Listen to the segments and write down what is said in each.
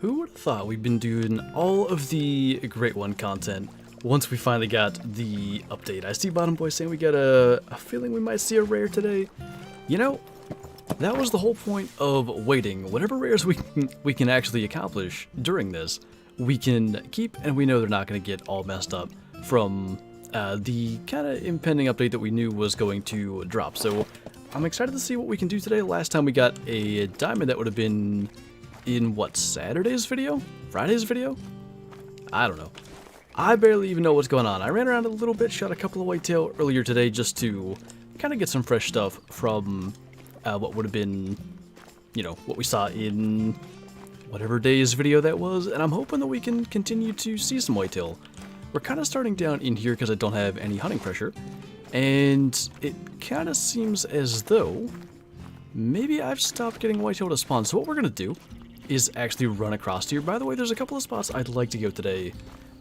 Who would have thought we've been doing all of the Great One content once we finally got the update? I see Bottom Boy saying we got a feeling we might see a rare today. You know, that was the whole point of waiting. Whatever rares we can actually accomplish during this, we can keep, and we know they're not going to get all messed up from the kind of impending update that we knew was going to drop. So I'm excited to see what we can do today. Last time we got a diamond that would have been in, what, Saturday's video? Friday's video? I don't know. I barely even know what's going on. I ran around a little bit, shot a couple of whitetail earlier today just to kind of get some fresh stuff from what would have been, you know, what we saw in whatever day's video that was, and I'm hoping that we can continue to see some whitetail. We're kind of starting down in here because I don't have any hunting pressure, and it kind of seems as though maybe I've stopped getting whitetail to spawn. So what we're going to do is actually run across here. By the way, there's a couple of spots I'd like to go today,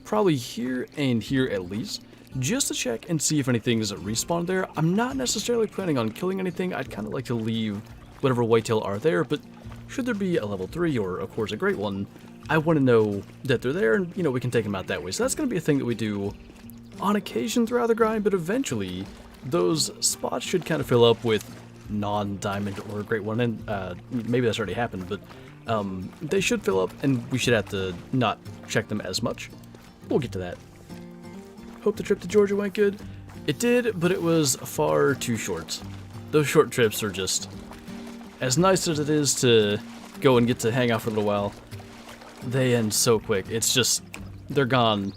probably here and here at least, just to check and see if anything's respawned there. I'm not necessarily planning on killing anything. I'd kind of like to leave whatever whitetail are there, but should there be a level 3 or, of course, a great one, I want to know that they're there and, you know, we can take them out that way. So that's going to be a thing that we do on occasion throughout the grind, but eventually those spots should kind of fill up with non-diamond or great one, and maybe that's already happened, but they should fill up and we should have to not check them as much. We'll get to that. Hope the trip to Georgia went good. It did, but it was far too short. Those short trips are just, as nice as it is to go and get to hang out for a little while, they end so quick. It's just, they're gone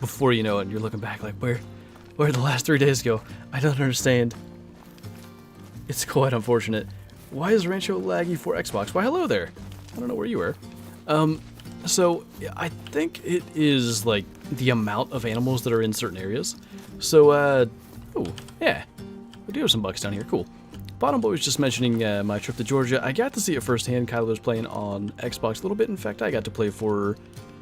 before you know it, and you're looking back like, where'd the last 3 days go? I don't understand. It's quite unfortunate. Why is Rancho laggy for Xbox? Why, hello there. I don't know where you were. So I think it is like the amount of animals that are in certain areas. So, oh, yeah, we do have some bucks down here. Cool. Bottom Boy was just mentioning my trip to Georgia. I got to see it firsthand. Kyler was playing on Xbox a little bit. In fact, I got to play for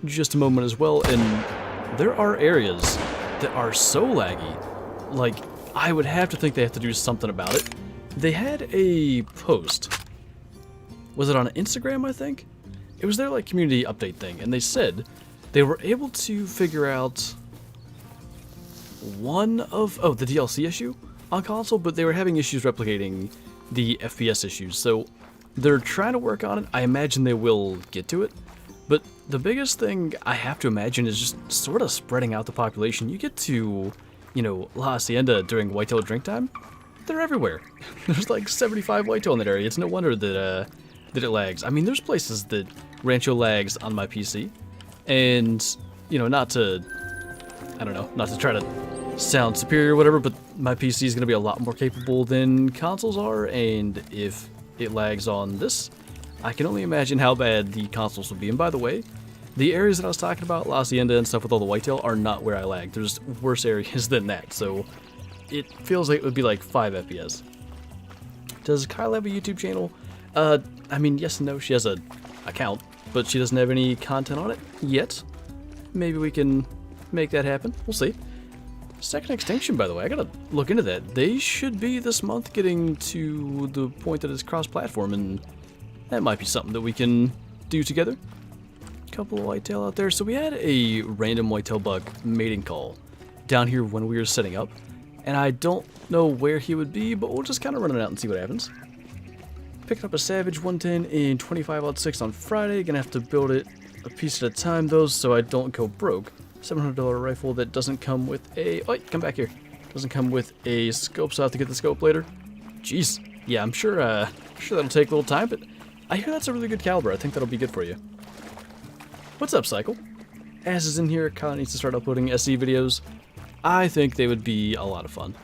just a moment as well. And there are areas that are so laggy. Like, I would have to think they have to do something about it. They had a post. Was it on Instagram, I think? It was their, like, community update thing. And they said they were able to figure out one of, the DLC issue on console, but they were having issues replicating the FPS issues, so they're trying to work on it. I imagine they will get to it, but the biggest thing I have to imagine is just sort of spreading out the population. You get to, you know, La Hacienda during whitetail drink time, they're everywhere. There's like 75 whitetail in that area. It's no wonder that that it lags. I mean, there's places that Rancho lags on my PC, and, you know, not to, I don't know, not to try to sound superior or whatever, but my PC is going to be a lot more capable than consoles are, and if it lags on this, I can only imagine how bad the consoles will be. And by the way, the areas that I was talking about, La Hacienda and stuff with all the whitetail, are not where I lag. There's worse areas than that, so it feels like it would be like 5 FPS. Does Kyle have a YouTube channel? I mean, yes and no. She has an account, but she doesn't have any content on it yet. Maybe we can make that happen. We'll see. Second Extinction, by the way, I gotta look into that. They should be this month getting to the point that it's cross-platform, and that might be something that we can do together. Couple of whitetail out there. So we had a random whitetail buck mating call down here when we were setting up, and I don't know where he would be, but we'll just kind of run it out and see what happens. Picking up a Savage 110 in 25-06 on Friday. Gonna have to build it a piece at a time, though, so I don't go broke. $700 rifle that doesn't come with a... Oh, come back here. Doesn't come with a scope, so I'll have to get the scope later. Jeez. Yeah, I'm sure that'll take a little time, but I hear that's a really good caliber. I think that'll be good for you. What's up, Cycle? As is in here, Kyle needs to start uploading SE videos. I think they would be a lot of fun.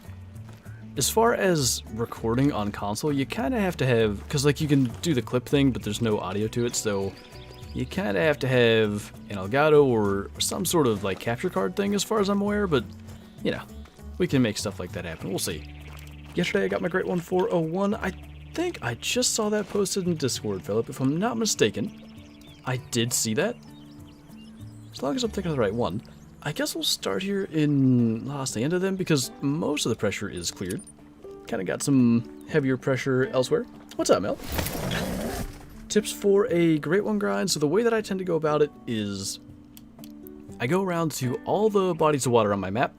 As far as recording on console, you kind of have to have... Because, like, you can do the clip thing, but there's no audio to it, so you kind of have to have an Elgato or some sort of, like, capture card thing as far as I'm aware, but, you know, we can make stuff like that happen. We'll see. Yesterday I got my Great One 401. I think I just saw that posted in Discord, Philip, if I'm not mistaken. I did see that. As long as I'm thinking of the right one. I guess we'll start here in La Hacienda then, because most of the pressure is cleared. Kind of got some heavier pressure elsewhere. What's up, Mel? Tips for a great one grind. So the way that I tend to go about it is I go around to all the bodies of water on my map,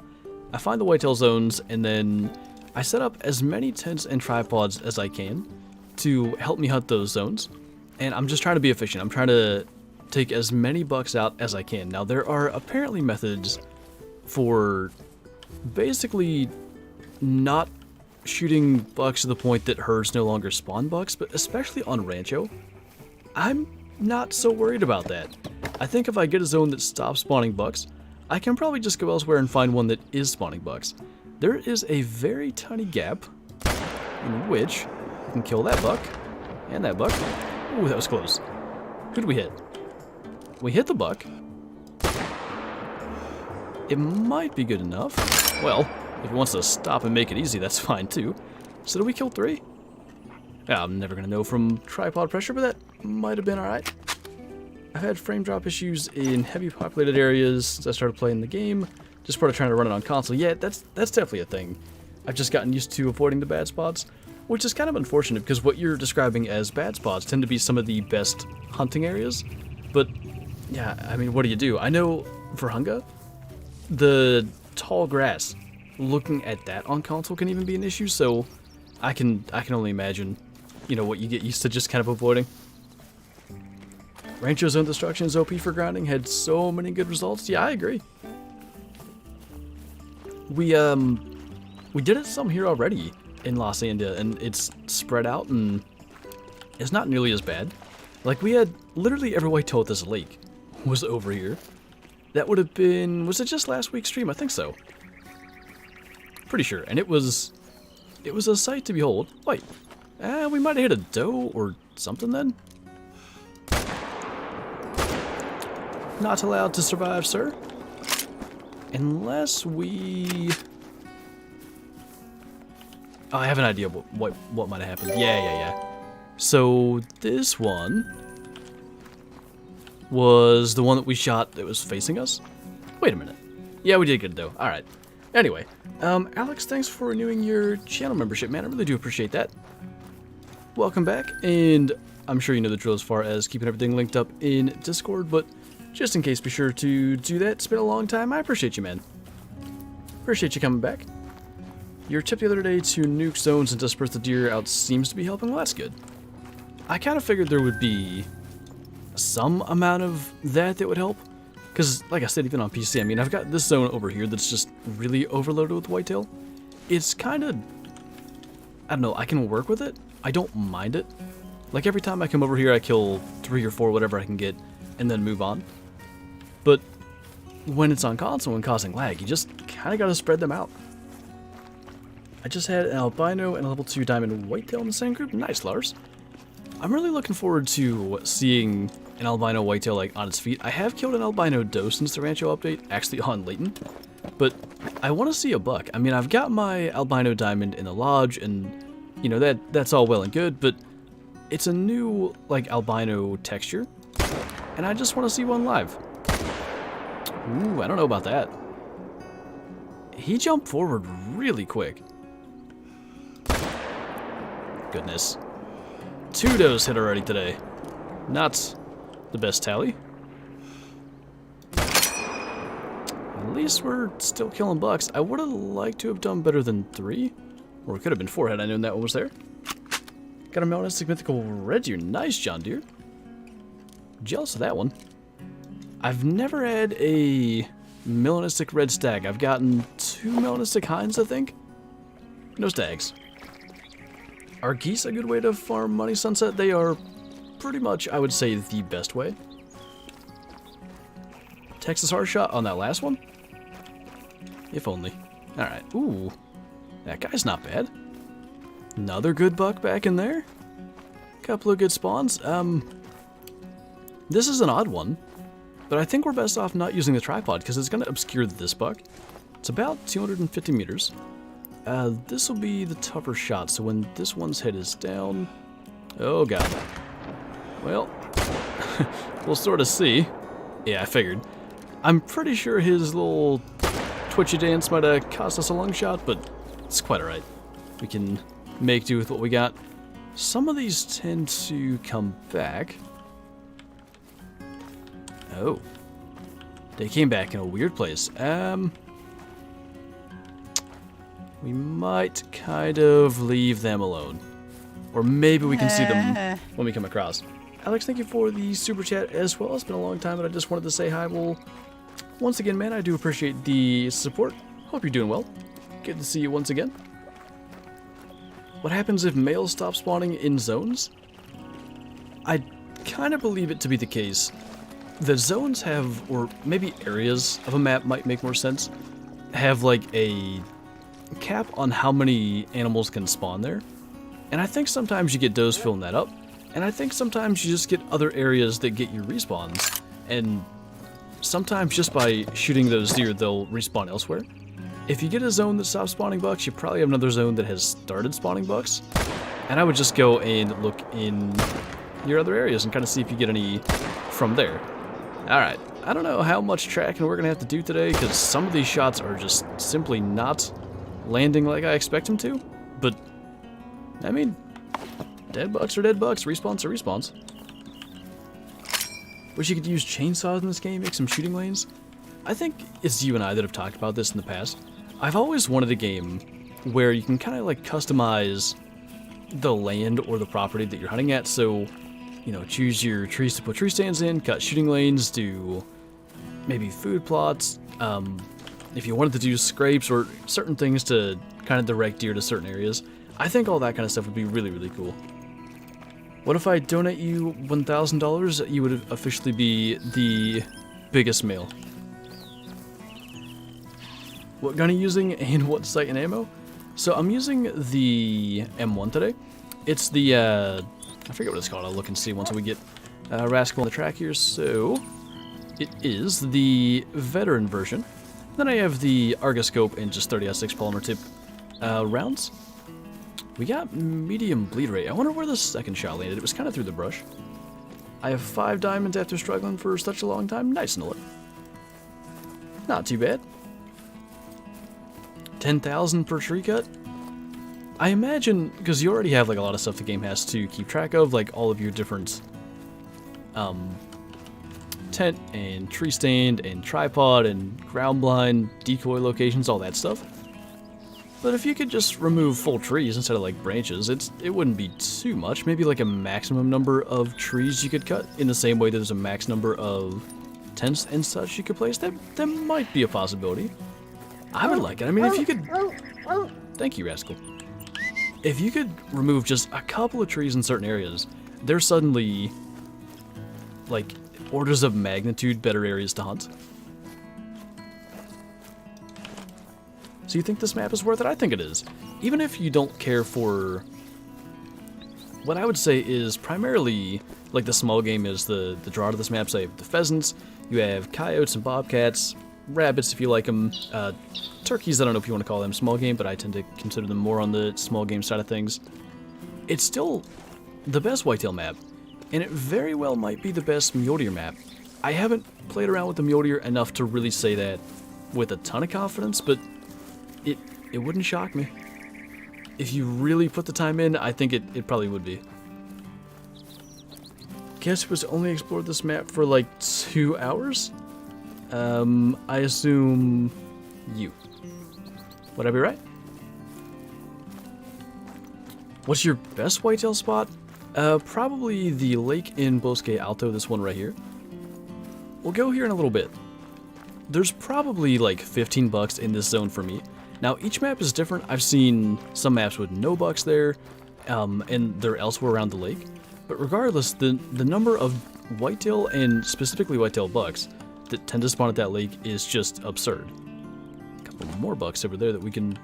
I find the whitetail zones, and then I set up as many tents and tripods as I can to help me hunt those zones. And I'm just trying to be efficient. I'm trying to take as many bucks out as I can. Now, there are apparently methods for basically not shooting bucks to the point that herds no longer spawn bucks, but especially on Rancho, I'm not so worried about that. I think if I get a zone that stops spawning bucks, I can probably just go elsewhere and find one that is spawning bucks. There is a very tiny gap in which I can kill that buck and that buck. Ooh, that was close. Who did we hit? We hit the buck. It might be good enough. Well, if he wants to stop and make it easy, that's fine too. So did we kill 3? Yeah, I'm never gonna know from tripod pressure, but that might have been alright. I've had frame drop issues in heavy populated areas since I started playing the game. Just part of trying to run it on console. Yeah, that's definitely a thing. I've just gotten used to avoiding the bad spots, which is kind of unfortunate because what you're describing as bad spots tend to be some of the best hunting areas. But yeah, I mean, what do you do? I know for Hunga, the tall grass, looking at that on console can even be an issue, so I can only imagine, you know, what you get used to just kind of avoiding. Rancho Zone Destruction is OP for grinding, had so many good results. Yeah, I agree. We did it some here already in Los Angeles, and it's spread out and it's not nearly as bad. Like, we had literally every whitetail at this lake was over here. That would have been, was it just last week's stream? I think so. Pretty sure, and it was a sight to behold. Wait, we might have hit a doe or something then. Not allowed to survive, sir. Unless we... Oh, I have an idea what might have happened. Yeah. So this one was the one that we shot that was facing us. Wait a minute. Yeah, we did get it though. All right. Anyway, Alex, thanks for renewing your channel membership, man. I really do appreciate that. Welcome back, and I'm sure you know the drill as far as keeping everything linked up in Discord, but just in case, be sure to do that. It's been a long time. I appreciate you, man. Appreciate you coming back. Your tip the other day to nuke zones and disperse the deer out seems to be helping. Well, that's good. I kind of figured there would be some amount of that would help. Because, like I said, even on PC, I mean, I've got this zone over here that's just really overloaded with whitetail. It's kind of... I don't know, I can work with it. I don't mind it. Like, every time I come over here, I kill 3 or 4, whatever I can get, and then move on. But when it's on console and causing lag, you just kind of got to spread them out. I just had an albino and a level 2 diamond whitetail in the same group. Nice, Lars. I'm really looking forward to seeing an albino whitetail like on its feet. I have killed an albino doe since the Rancho update, actually on Layton, but I want to see a buck. I mean, I've got my albino diamond in the lodge, and you know that's all well and good, but it's a new like albino texture, and I just want to see one live. Ooh, I don't know about that. He jumped forward really quick. Goodness. 2 does hit already today. Not the best tally. At least we're still killing bucks. I would have liked to have done better than 3. Or it could have been 4 had I known that one was there. Got a melanistic mythical red deer. Nice, John Deere. Jealous of that one. I've never had a melanistic red stag. I've gotten 2 melanistic hinds, I think. No stags. Are geese a good way to farm money sunset? They are pretty much, I would say, the best way. Texas hard shot on that last one? If only. Alright. Ooh. That guy's not bad. Another good buck back in there. Couple of good spawns. This is an odd one, but I think we're best off not using the tripod because it's going to obscure this buck. It's about 250 meters. This will be the tougher shot, so when this one's head is down... Oh god. Well, we'll sort of see. Yeah, I figured. I'm pretty sure his little twitchy dance might have cost us a lung shot, but it's quite alright. We can make do with what we got. Some of these tend to come back. Oh. They came back in a weird place. We might kind of leave them alone. Or maybe we can see them when we come across. Alex, thank you for the super chat as well. It's been a long time, but I just wanted to say hi. Well, once again, man, I do appreciate the support. Hope you're doing well. Good to see you once again. What happens if males stop spawning in zones? I kind of believe it to be the case. The zones have, or maybe areas of a map might make more sense, have like a cap on how many animals can spawn there. And I think sometimes you get does filling that up. And I think sometimes you just get other areas that get you respawns. And sometimes just by shooting those deer, they'll respawn elsewhere. If you get a zone that stops spawning bucks, you probably have another zone that has started spawning bucks. And I would just go and look in your other areas and kind of see if you get any from there. Alright, I don't know how much tracking we're going to have to do today, because some of these shots are just simply not landing like I expect them to. But, I mean, dead bucks are dead bucks, respawns are respawns. Wish you could use chainsaws in this game, make some shooting lanes. I think it's you and I that have talked about this in the past. I've always wanted a game where you can kind of like customize the land or the property that you're hunting at, so, you know, choose your trees to put tree stands in, cut shooting lanes, do maybe food plots, if you wanted to do scrapes or certain things to kind of direct deer to certain areas. I think all that kind of stuff would be really, really cool. What if I donate you $1,000? You would officially be the biggest male. What gun are you using and what sight and ammo? So I'm using the M1 today. It's the, I forget what it's called. I'll look and see once we get Rascal on the track here. So it is the veteran version. Then I have the Argoscope and just 30-06 polymer tip rounds. We got medium bleed rate. I wonder where the second shot landed. It was kind of through the brush. I have 5 diamonds after struggling for such a long time. Nice and look. Not too bad. 10,000 per tree cut. I imagine, because you already have like a lot of stuff the game has to keep track of, like all of your different tent and tree stand and tripod and ground blind, decoy locations, all that stuff. But if you could just remove full trees instead of like branches, it wouldn't be too much. Maybe like a maximum number of trees you could cut in the same way there's a max number of tents and such you could place. That might be a possibility. I would like it. I mean, if you could... Thank you, Rascal. If you could remove just a couple of trees in certain areas, they're suddenly, like, orders of magnitude better areas to hunt. So you think this map is worth it? I think it is. Even if you don't care for... What I would say is primarily, like the small game is the draw to this map. So you have the pheasants, you have coyotes and bobcats, rabbits if you like them, turkeys, I don't know if you want to call them small game, but I tend to consider them more on the small game side of things. It's still the best whitetail map, and it very well might be the best mule deer map. I haven't played around with the mule deer enough to really say that with a ton of confidence, but it wouldn't shock me. If you really put the time in, I think it probably would be. Guess who was only explored this map for like 2 hours? I assume you. Would I be right? What's your best whitetail spot? Probably the lake in Bosque Alto, this one right here. We'll go here in a little bit. There's probably like 15 bucks in this zone for me. Now, each map is different. I've seen some maps with no bucks there, and they're elsewhere around the lake. But regardless, the number of whitetail, and specifically whitetail bucks, that tend to spawn at that lake is just absurd. A couple more bucks over there that we can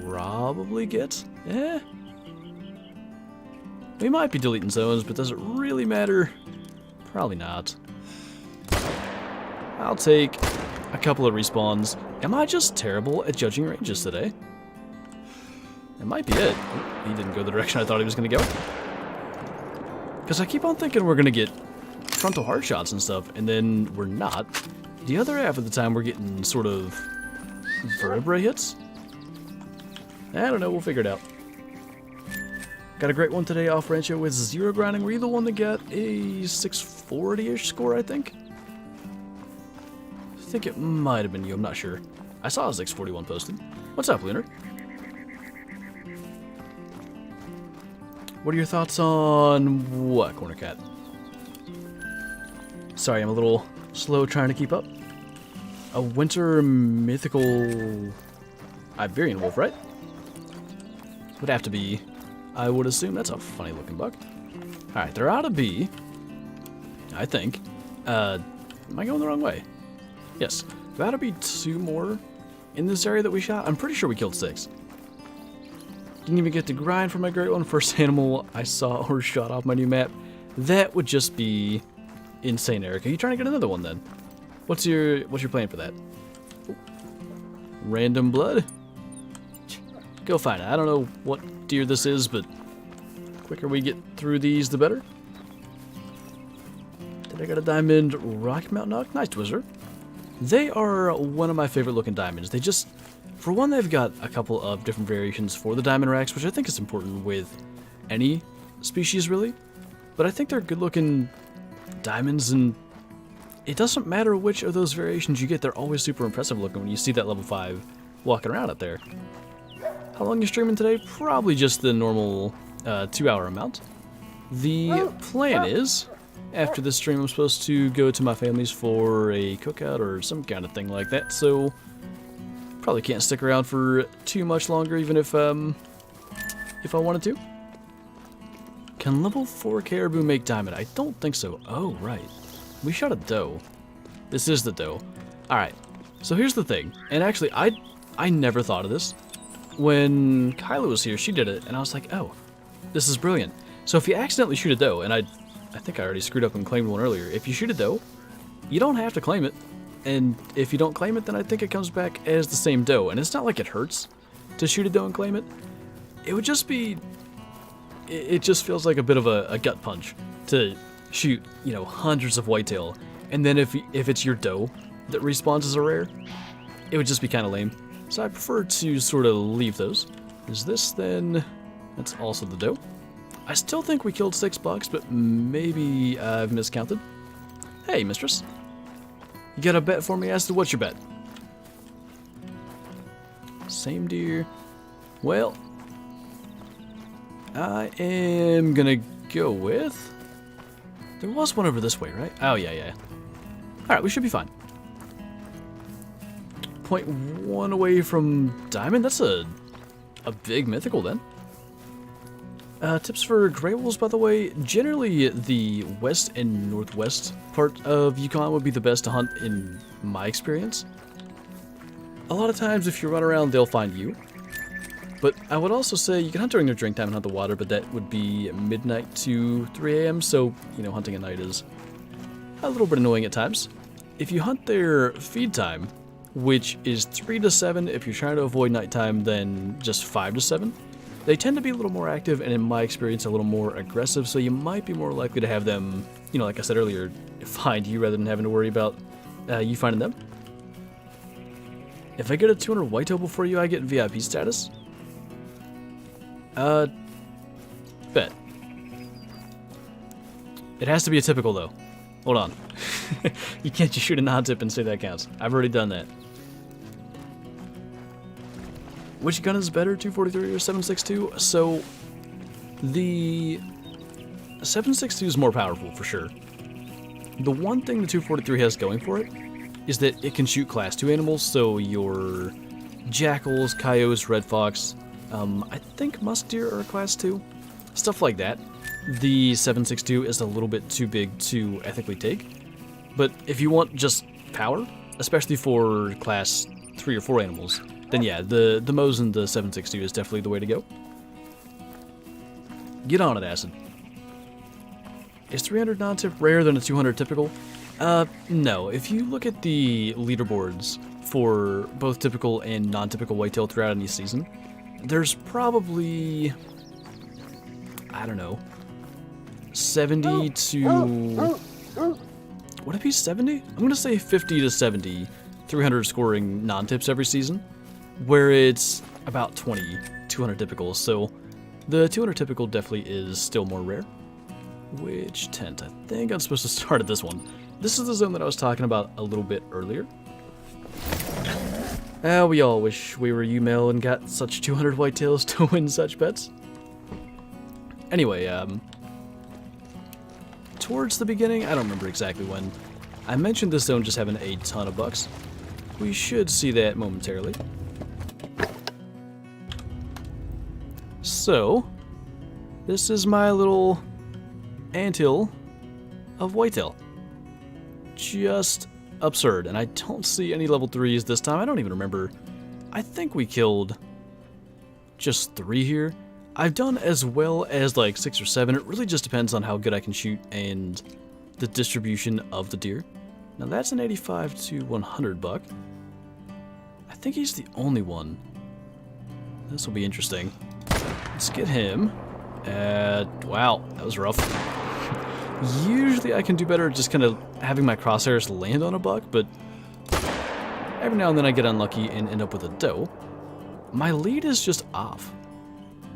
probably get. We might be deleting zones, but does it really matter? Probably not. I'll take a couple of respawns. Am I just terrible at judging ranges today? That might be it. Oh, he didn't go the direction I thought he was going to go. Because I keep on thinking we're going to get frontal hard shots and stuff, and then we're not. The other half of the time we're getting sort of vertebrae hits. I don't know, we'll figure it out. Got a great one today off Rancho with 0 grinding. Were you the one that got a 640-ish score, I think? I think it might have been you, I'm not sure. I saw a 641 posted. What's up, Flinter? What are your thoughts on what, Corner Cat? Sorry, I'm a little slow trying to keep up. A winter mythical Iberian wolf, right? Would have to be, I would assume. That's a funny looking buck. Alright, there ought to be, I think. Am I going the wrong way? Yes. There ought to be 2 more in this area that we shot. I'm pretty sure we killed 6. Didn't even get to grind for my great one. First animal I saw or shot off my new map. That would just be insane, Eric. Are you trying to get another one then? What's your plan for that? Ooh. Random blood? Go find it. I don't know what deer this is, but the quicker we get through these, the better. Did I get a diamond Rocky Mountain Elk? Nice, Twizzler. They are one of my favorite looking diamonds. They just, for one, they've got a couple of different variations for the diamond racks, which I think is important with any species, really. But I think they're good looking diamonds, and it doesn't matter which of those variations you get, they're always super impressive looking when you see that level 5 walking around out there. How long are you streaming today? Probably just the normal 2-hour amount. The plan is, after this stream, I'm supposed to go to my family's for a cookout or some kind of thing like that, so probably can't stick around for too much longer, even if I wanted to. Can level 4 caribou make diamond? I don't think so. Oh, right. We shot a doe. This is the doe. Alright, so here's the thing. And actually, I never thought of this. When Kyla was here, she did it, and I was like, oh, this is brilliant. So if you accidentally shoot a doe, and I think I already screwed up and claimed one earlier. If you shoot a doe, you don't have to claim it. And if you don't claim it, then I think it comes back as the same doe. And it's not like it hurts to shoot a doe and claim it. It would just be... It just feels like a bit of a gut punch to shoot, you know, hundreds of whitetail. And then if it's your doe that respawns as a rare, it would just be kind of lame. So I prefer to sort of leave those. Is this then... That's also the doe. I still think we killed 6 bucks, but maybe I've miscounted. Hey, mistress. You got a bet for me, Aston? What's your bet? Same deer. Well, I am gonna go with... There was one over this way, right? Oh, yeah. Alright, we should be fine. 0.1 away from diamond? That's a big mythical then. Tips for gray wolves, by the way. Generally, the west and northwest part of Yukon would be the best to hunt in my experience. A lot of times, if you run around, they'll find you. But I would also say you can hunt during their drink time and hunt the water, but that would be midnight to 3 a.m., so, you know, hunting at night is a little bit annoying at times. If you hunt their feed time, which is 3 to 7, if you're trying to avoid nighttime, then just 5 to 7, they tend to be a little more active and, in my experience, a little more aggressive, so you might be more likely to have them, you know, like I said earlier, find you rather than having to worry about you finding them. If I get a 200 whitetail before you, I get VIP status. Bet. It has to be a typical, though. Hold on. You can't just shoot a non-tip and say that counts. I've already done that. Which gun is better, 243 or 7.62? So, the 7.62 is more powerful, for sure. The one thing the 243 has going for it is that it can shoot class 2 animals, so your jackals, coyotes, red fox, I think musk deer are class 2, stuff like that. The 7.62 is a little bit too big to ethically take, but if you want just power, especially for class 3 or 4 animals, then yeah, the Mosin, the 7.62 is definitely the way to go. Get on it, Acid. Is 300 non-tip rarer than a 200 typical? No. If you look at the leaderboards for both typical and non-typical whitetail throughout any season, there's probably, I don't know, 70 to... Would it be 70? I'm going to say 50 to 70 300 scoring non-tips every season, where it's about 20 200 typicals. So The 200 typical definitely is still more rare. Which tent? I think I'm supposed to start at this one. This is the zone that I was talking about a little bit earlier. We all wish we were UMail and got such 200 whitetails to win such bets. Anyway, towards the beginning, I don't remember exactly when, I mentioned this zone just having a ton of bucks. We should see that momentarily. So, this is my little anthill of whitetail. Just absurd, and I don't see any level 3s this time. I don't even remember. I think we killed just 3 here. I've done as well as like 6 or 7. It really just depends on how good I can shoot and the distribution of the deer. Now that's an 85 to 100 buck. I think he's the only one. This will be interesting. Let's get him. Wow, that was rough. Usually I can do better at just kind of having my crosshairs land on a buck, but every now and then I get unlucky and end up with a doe. My lead is just off.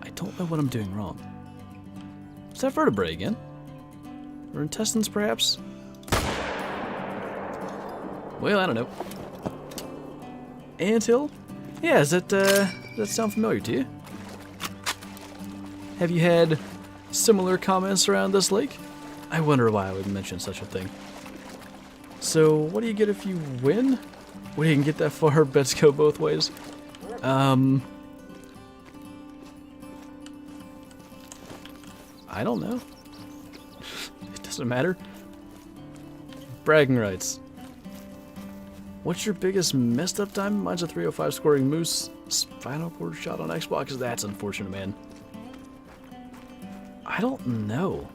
I don't know what I'm doing wrong. Is that vertebrae again? Or intestines, perhaps? Well, I don't know. Anthill? Yeah, does that sound familiar to you? Have you had similar comments around this lake? I wonder why I would mention such a thing. So, what do you get if you win? Well, you can get that far, bets go both ways. I don't know. It doesn't matter. Bragging rights. What's your biggest messed up time? Mine's a 305 scoring moose. Spinal cord shot on Xbox. That's unfortunate, man. I don't know.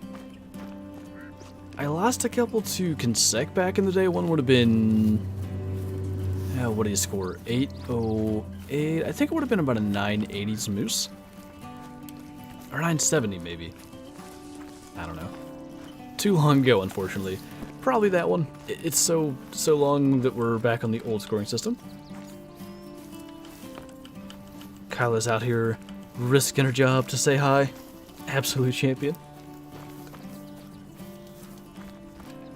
I lost a couple to Consec back in the day. One would have been... what do you score? 808. I think it would have been about a 980s moose. Or 970 maybe. I don't know. Too long ago, unfortunately. Probably that one. It's so long that we're back on the old scoring system. Kyla's out here risking her job to say hi. Absolute champion.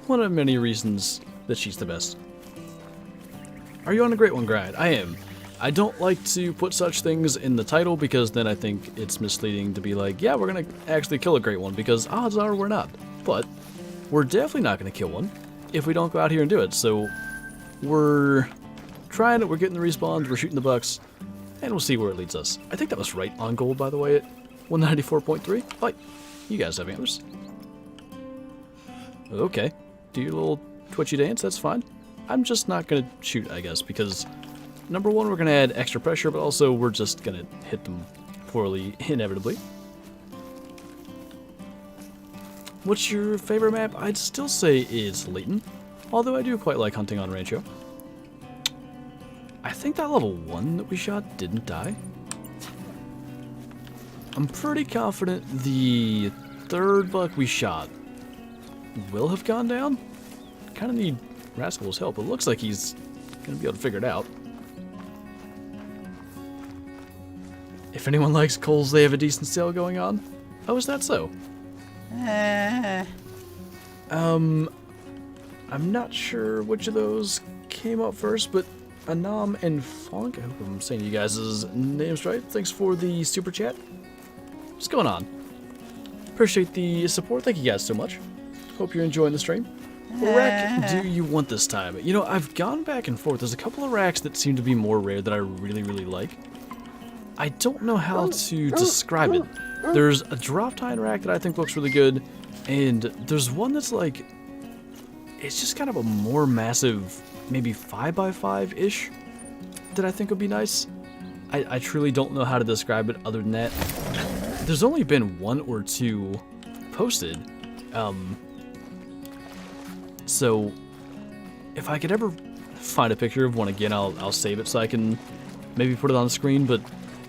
One of many reasons that she's the best. Are you on a great one grind? I am. I don't like to put such things in the title because then I think it's misleading to be like, yeah, we're going to actually kill a great one, because odds are we're not. But we're definitely not going to kill one if we don't go out here and do it. So we're trying it, we're getting the respawns, we're shooting the bucks, and we'll see where it leads us. I think that was right on gold, by the way, at 194.3. Fight. You guys have antlers. Okay. Do your little twitchy dance, that's fine. I'm just not going to shoot, I guess, because number one, we're going to add extra pressure, but also we're just going to hit them poorly, inevitably. What's your favorite map? I'd still say it's Layton, although I do quite like hunting on Rancho. I think that level 1 that we shot didn't die. I'm pretty confident the third buck we shot will have gone down. Kind of need Rascal's help. It looks like he's going to be able to figure it out. If anyone likes Coles, they have a decent sale going on. Oh, is that so? I'm not sure which of those came up first, but Anam and Funk, I hope I'm saying you guys' names right. Thanks for the super chat. What's going on? Appreciate the support. Thank you guys so much. Hope you're enjoying the stream. What rack do you want this time? You know, I've gone back and forth. There's a couple of racks that seem to be more rare that I really, really like. I don't know how to describe it. There's a drop tine rack that I think looks really good, and there's one that's like, it's just kind of a more massive, maybe 5x5-ish, that I think would be nice. I truly don't know how to describe it other than that. There's only been 1 or 2 posted, so if I could ever find a picture of one again, I'll save it so I can maybe put it on the screen, but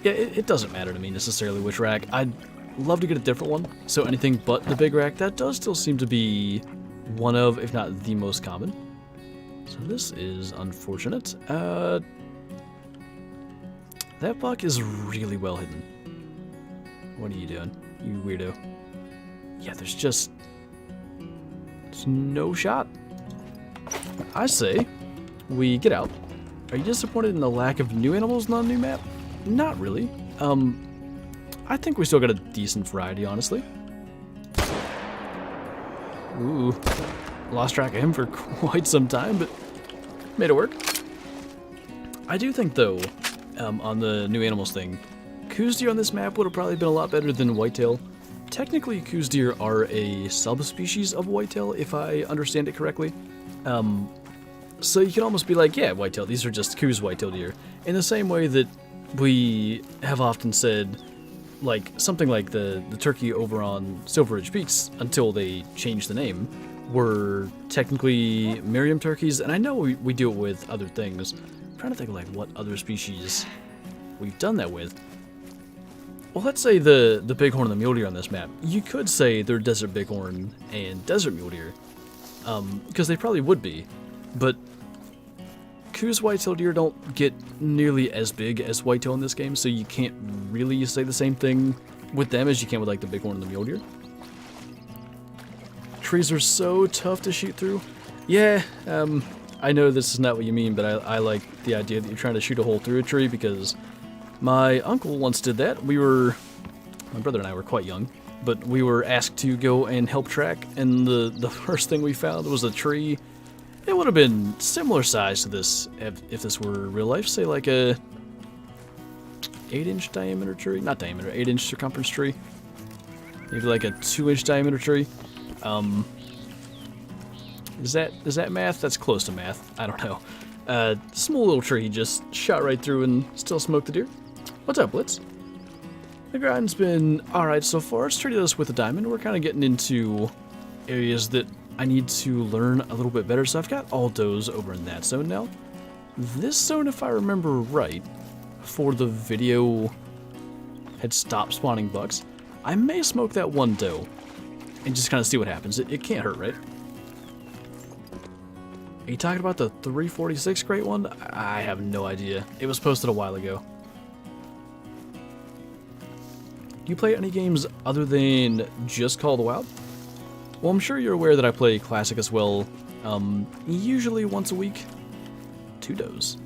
yeah, it doesn't matter to me necessarily which rack. I'd love to get a different one, so anything but the big rack. That does still seem to be one of, if not the most common. So this is unfortunate. That buck is really well hidden. What are you doing, you weirdo? Yeah, there's no shot. I say we get out. Are you disappointed in the lack of new animals on the new map? Not really. I think we still got a decent variety, honestly. Ooh, lost track of him for quite some time, but made it work. I do think, though, on the new animals thing, coos deer on this map would have probably been a lot better than whitetail. Technically, coos deer are a subspecies of whitetail, if I understand it correctly. So you can almost be like, yeah, whitetail, these are just coos whitetail deer. In the same way that we have often said, like, something like the turkey over on Silver Ridge Peaks, until they changed the name, were technically Merriam turkeys, and I know we do it with other things. I'm trying to think of, like, what other species we've done that with. Well, let's say the bighorn and the mule deer on this map. You could say they're desert bighorn and desert mule deer, because they probably would be, but coos whitetail deer don't get nearly as big as whitetail in this game, so you can't really say the same thing with them as you can with, like, the bighorn and the mule deer. Trees are so tough to shoot through. Yeah, I know this is not what you mean, but I like the idea that you're trying to shoot a hole through a tree, because my uncle once did that. My brother and I were quite young, but we were asked to go and help track, and the first thing we found was a tree. It would have been similar size to this if this were real life, say like a 8-inch diameter tree, not diameter, 8-inch circumference tree, maybe like a 2-inch diameter tree. Is that math? That's close to math. I don't know. Small little tree just shot right through and still smoked the deer. What's up, Blitz? The grind's been alright so far. It's treated us with a diamond. We're kind of getting into areas that I need to learn a little bit better, so I've got all does over in that zone now. This zone, if I remember right, for the video had stopped spawning bucks. I may smoke that one doe and just kind of see what happens. It can't hurt, right? Are you talking about the 346 crate one? I have no idea. It was posted a while ago. Do you play any games other than just Call of the Wild? Well, I'm sure you're aware that I play Classic as well, usually once a week. 2 does.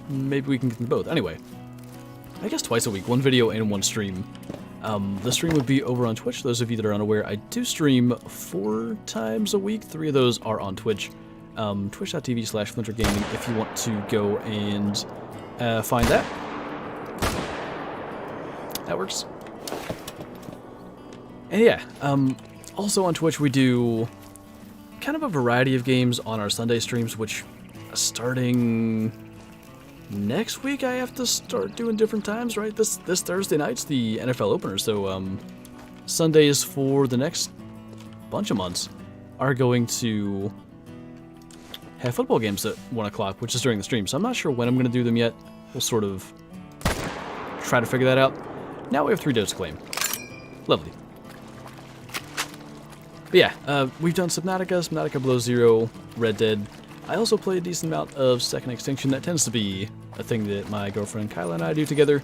Maybe we can get them both. Anyway, I guess twice a week, 1 video and 1 stream. The stream would be over on Twitch. Those of you that are unaware, I do stream 4 times a week. 3 of those are on Twitch. Twitch.tv/Flinter Gaming if you want to go and find that. That works. And yeah, also on Twitch we do kind of a variety of games on our Sunday streams, which starting next week I have to start doing different times, right? This Thursday night's the NFL opener, so Sundays for the next bunch of months are going to have football games at 1 o'clock, which is during the stream, so I'm not sure when I'm going to do them yet. We'll sort of try to figure that out. Now we have 3 does to claim. Lovely. But yeah, we've done Subnautica Below Zero, Red Dead. I also play a decent amount of Second Extinction. That tends to be a thing that my girlfriend Kyla and I do together.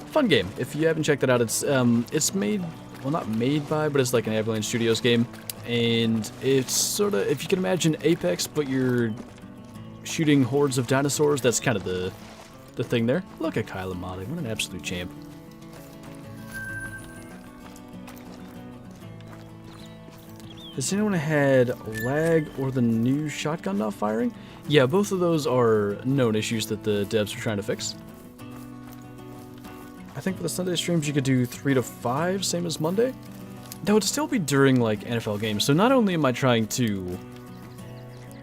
Fun game. If you haven't checked that out, it's made, well, not made by, but it's like an Avalanche Studios game. And it's sort of, if you can imagine Apex, but you're shooting hordes of dinosaurs, that's kind of the thing there. Look at Kyla modding. What an absolute champ. Has anyone had lag or the new shotgun not firing? Yeah, both of those are known issues that the devs are trying to fix. I think for the Sunday streams you could do 3 to 5, same as Monday. That would still be during like NFL games, so not only am I trying to...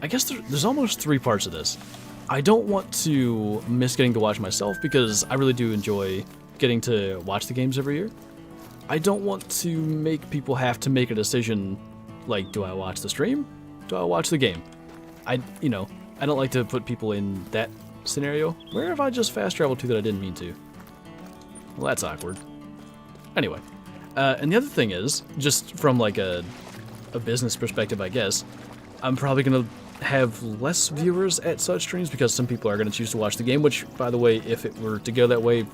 I guess there's almost 3 parts of this. I don't want to miss getting to watch myself because I really do enjoy getting to watch the games every year. I don't want to make people have to make a decision. Like, do I watch the stream? Do I watch the game? I don't like to put people in that scenario. Where have I just fast traveled to that I didn't mean to? Well, that's awkward. Anyway, and the other thing is, just from like a business perspective, I guess, I'm probably going to have less viewers at such streams because some people are going to choose to watch the game, which, by the way, if it were to go that way,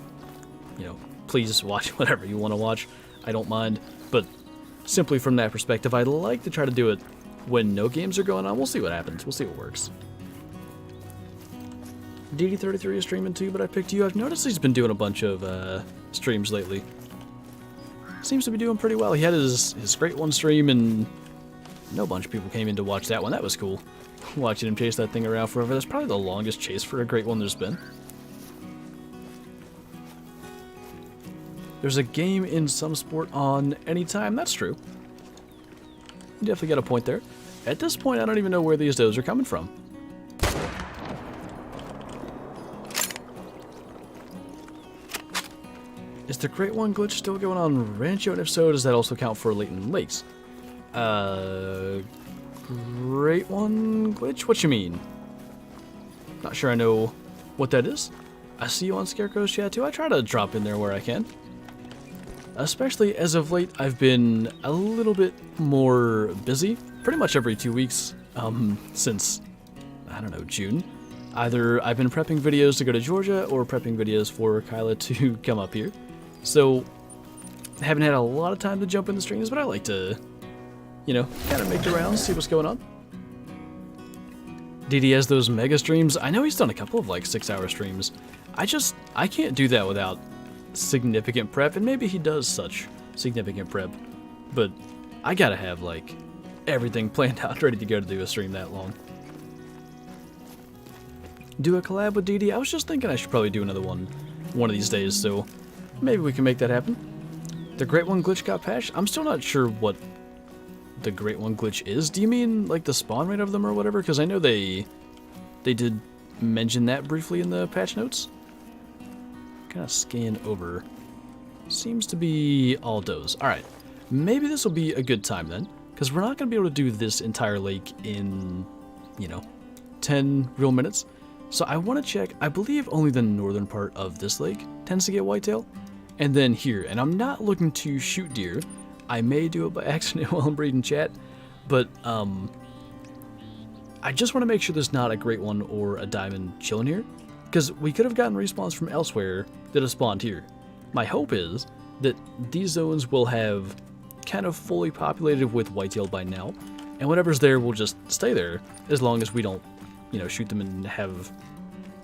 please watch whatever you want to watch. I don't mind. But simply from that perspective, I'd like to try to do it when no games are going on. We'll see what happens. We'll see what works. DD33 is streaming too, but I picked you. I've noticed he's been doing a bunch of streams lately. Seems to be doing pretty well. He had his Great One stream, and no bunch of people came in to watch that one. That was cool. Watching him chase that thing around forever. That's probably the longest chase for a Great One there's been. There's a game in some sport on anytime. That's true. You definitely got a point there. At this point, I don't even know where these does are coming from. Is the Great One glitch still going on Rancho? And if so, does that also count for Latent Lakes? Great One glitch? What you mean? Not sure I know what that is. I see you on Scarecrow's chat too. I try to drop in there where I can. Especially as of late, I've been a little bit more busy. Pretty much every 2 weeks since, I don't know, June. Either I've been prepping videos to go to Georgia or prepping videos for Kyla to come up here. So, I haven't had a lot of time to jump in the streams, but I like to, you know, kind of make the rounds, see what's going on. DD has those mega streams. I know he's done a couple of like 6-hour streams. I can't do that without significant prep, and maybe he does such significant prep, but I gotta have like everything planned out, ready to go to do a stream that long. Do a collab with DD? I was just thinking I should probably do another one of these days, so maybe we can make that happen. The Great One glitch got patched? I'm still not sure what the Great One glitch is. Do you mean like the spawn rate of them or whatever? Because I know they did mention that briefly in the patch notes. Kind of scan over. Seems to be all does. Alright, maybe this will be a good time then, because we're not going to be able to do this entire lake in, you know, 10 real minutes. So I want to check. I believe only the northern part of this lake tends to get whitetail, and then here. And I'm not looking to shoot deer. I may do it by accident while I'm reading chat, but I just want to make sure there's not a Great One or a diamond chilling here, because we could have gotten respawns from elsewhere that have spawned here. My hope is that these zones will have kind of fully populated with whitetail by now, and whatever's there will just stay there as long as we don't, you know, shoot them and have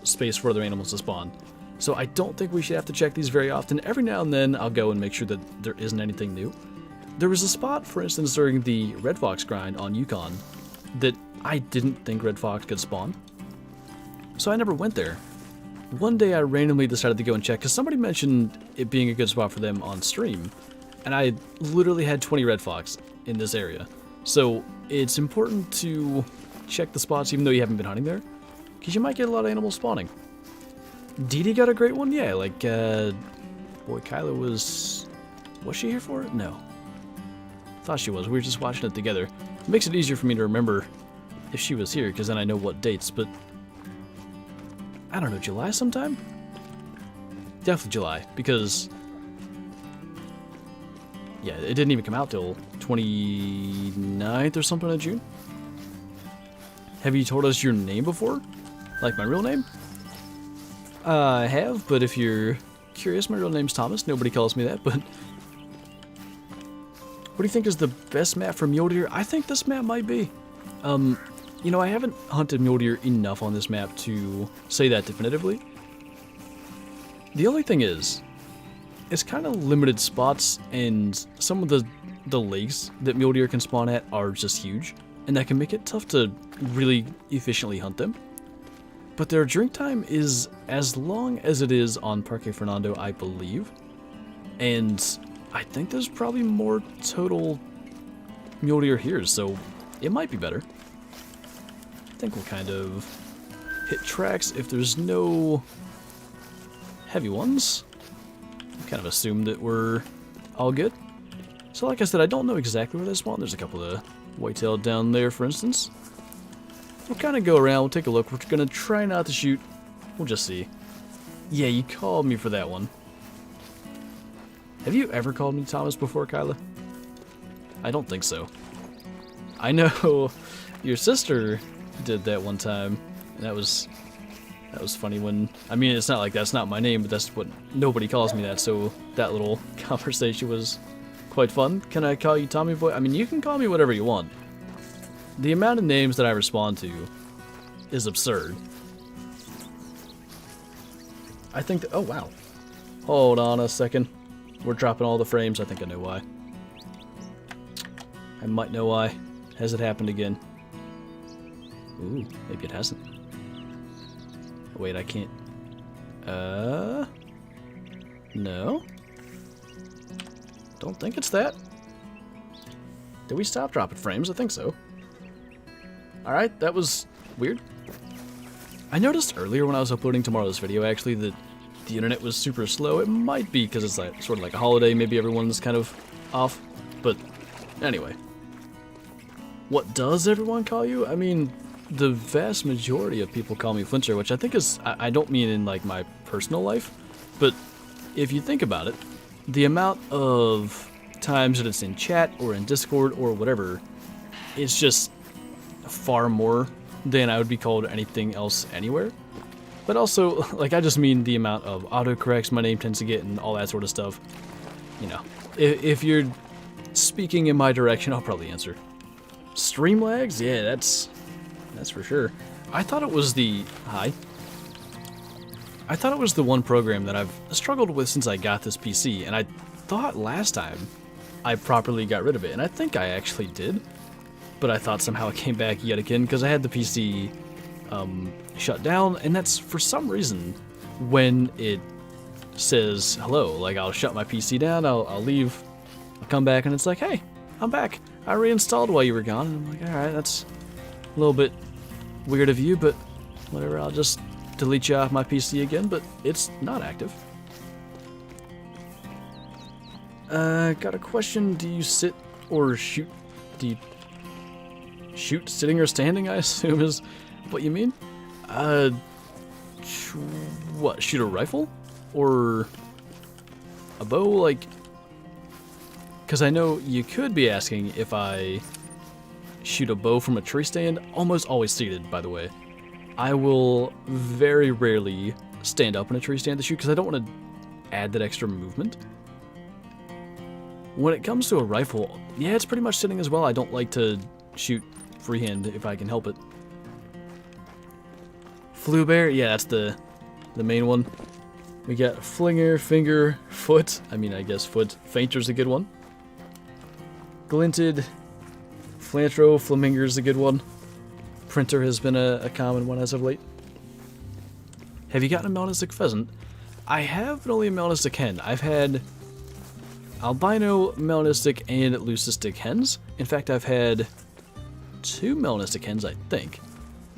space for other animals to spawn. So I don't think we should have to check these very often. Every now and then I'll go and make sure that there isn't anything new. There was a spot, for instance, during the Red Fox grind on Yukon that I didn't think Red Fox could spawn, so I never went there. One day I randomly decided to go and check because somebody mentioned it being a good spot for them on stream, and I literally had 20 Red Fox in this area. So it's important to check the spots even though you haven't been hunting there, because you might get a lot of animals spawning. DD got a Great One? Yeah, like, boy, Kyla was she here for it? No. Thought she was. We were just watching it together. It makes it easier for me to remember if she was here, because then I know what dates, but I don't know, July sometime? Definitely July, because yeah, it didn't even come out till 29th or something of June. Have you told us your name before? Like my real name? I have, but if you're curious, my real name's Thomas. Nobody calls me that, but what do you think is the best map for mule deer? I think this map might be. You know, I haven't hunted mule deer enough on this map to say that definitively. The only thing is, it's kind of limited spots, and some of the lakes that mule deer can spawn at are just huge, and that can make it tough to really efficiently hunt them. But their drink time is as long as it is on Parque Fernando, I believe, and I think there's probably more total mule deer here, so it might be better. I think we'll kind of hit tracks if there's no heavy ones. Kind of assume that we're all good. So like I said, I don't know exactly where they spawn. There's a couple of whitetail down there, for instance. We'll kind of go around, we'll take a look. We're going to try not to shoot. We'll just see. Yeah, you called me for that one. Have you ever called me Thomas before, Kyla? I don't think so. I know your sister did that one time, and that was That was funny when, I mean, it's not like that's not my name, but that's what, nobody calls me that, so that little conversation was quite fun. Can I call you Tommy Boy? I mean, you can call me whatever you want. The amount of names that I respond to is absurd. I think that, oh wow. Hold on a second. We're dropping all the frames. I think I know why. I might know why. Has it happened again? Ooh, maybe it hasn't. Wait, I can't. No. Don't think it's that. Did we stop dropping frames? I think so. Alright, that was weird. I noticed earlier when I was uploading tomorrow's video, actually, that the internet was super slow. It might be because it's like sort of like a holiday. Maybe everyone's kind of off. But anyway. What does everyone call you? I mean, the vast majority of people call me Flinter, which I think is, I don't mean in like my personal life, but if you think about it, the amount of times that it's in chat or in Discord or whatever, it's just far more than I would be called anything else anywhere. But also, like, I just mean the amount of autocorrects my name tends to get and all that sort of stuff. You know, if you're speaking in my direction, I'll probably answer. Stream lags? Yeah, that's for sure. I thought it was the... Hi. I thought it was the one program that I've struggled with since I got this PC, and I thought last time I properly got rid of it, and I think I actually did. But I thought somehow it came back yet again, because I had the PC shut down, and that's for some reason when it says hello, like I'll shut my PC down, I'll leave, I'll come back, and it's like, hey, I'm back. I reinstalled while you were gone, and I'm like, alright, that's a little bit weird of you, but whatever, I'll just delete you off my PC again, but it's not active. Got a question. Do you sit or shoot? Do you shoot sitting or standing, I assume is what you mean? What, shoot a rifle? Or a bow? Like, because I know you could be asking if I shoot a bow from a tree stand, almost always seated, by the way. I will very rarely stand up in a tree stand to shoot because I don't want to add that extra movement. When it comes to a rifle, yeah, it's pretty much sitting as well. I don't like to shoot freehand if I can help it. Flu bear, yeah, that's the main one. We got flinger, finger, foot. I mean, I guess foot. Fainter's a good one. Glinted, flantro, flaminger's a good one. Printer has been a common one as of late. Have you gotten a melanistic pheasant? I have, but only a melanistic hen. I've had albino, melanistic, and leucistic hens. In fact, I've had 2 melanistic hens, I think,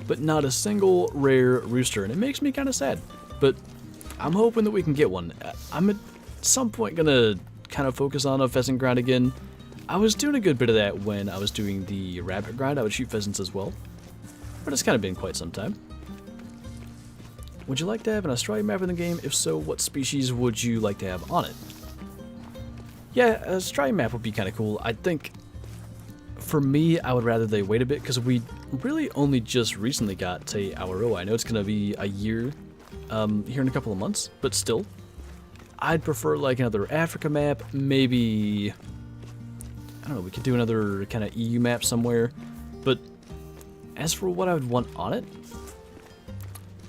but not a single rare rooster, and it makes me kind of sad. But I'm hoping that we can get one. I'm at some point gonna kind of focus on a pheasant grind again. I was doing a good bit of that when I was doing the rabbit grind. I would shoot pheasants as well, but it's kind of been quite some time. Would you like to have an Australian map in the game? If so, what species would you like to have on it? Yeah, an Australian map would be kind of cool. I think, for me, I would rather they wait a bit, because we really only just recently got to Arroyo. I know it's going to be a year here in a couple of months, but still. I'd prefer like another Africa map, maybe, I don't know, we could do another kind of EU map somewhere. But as for what I would want on it,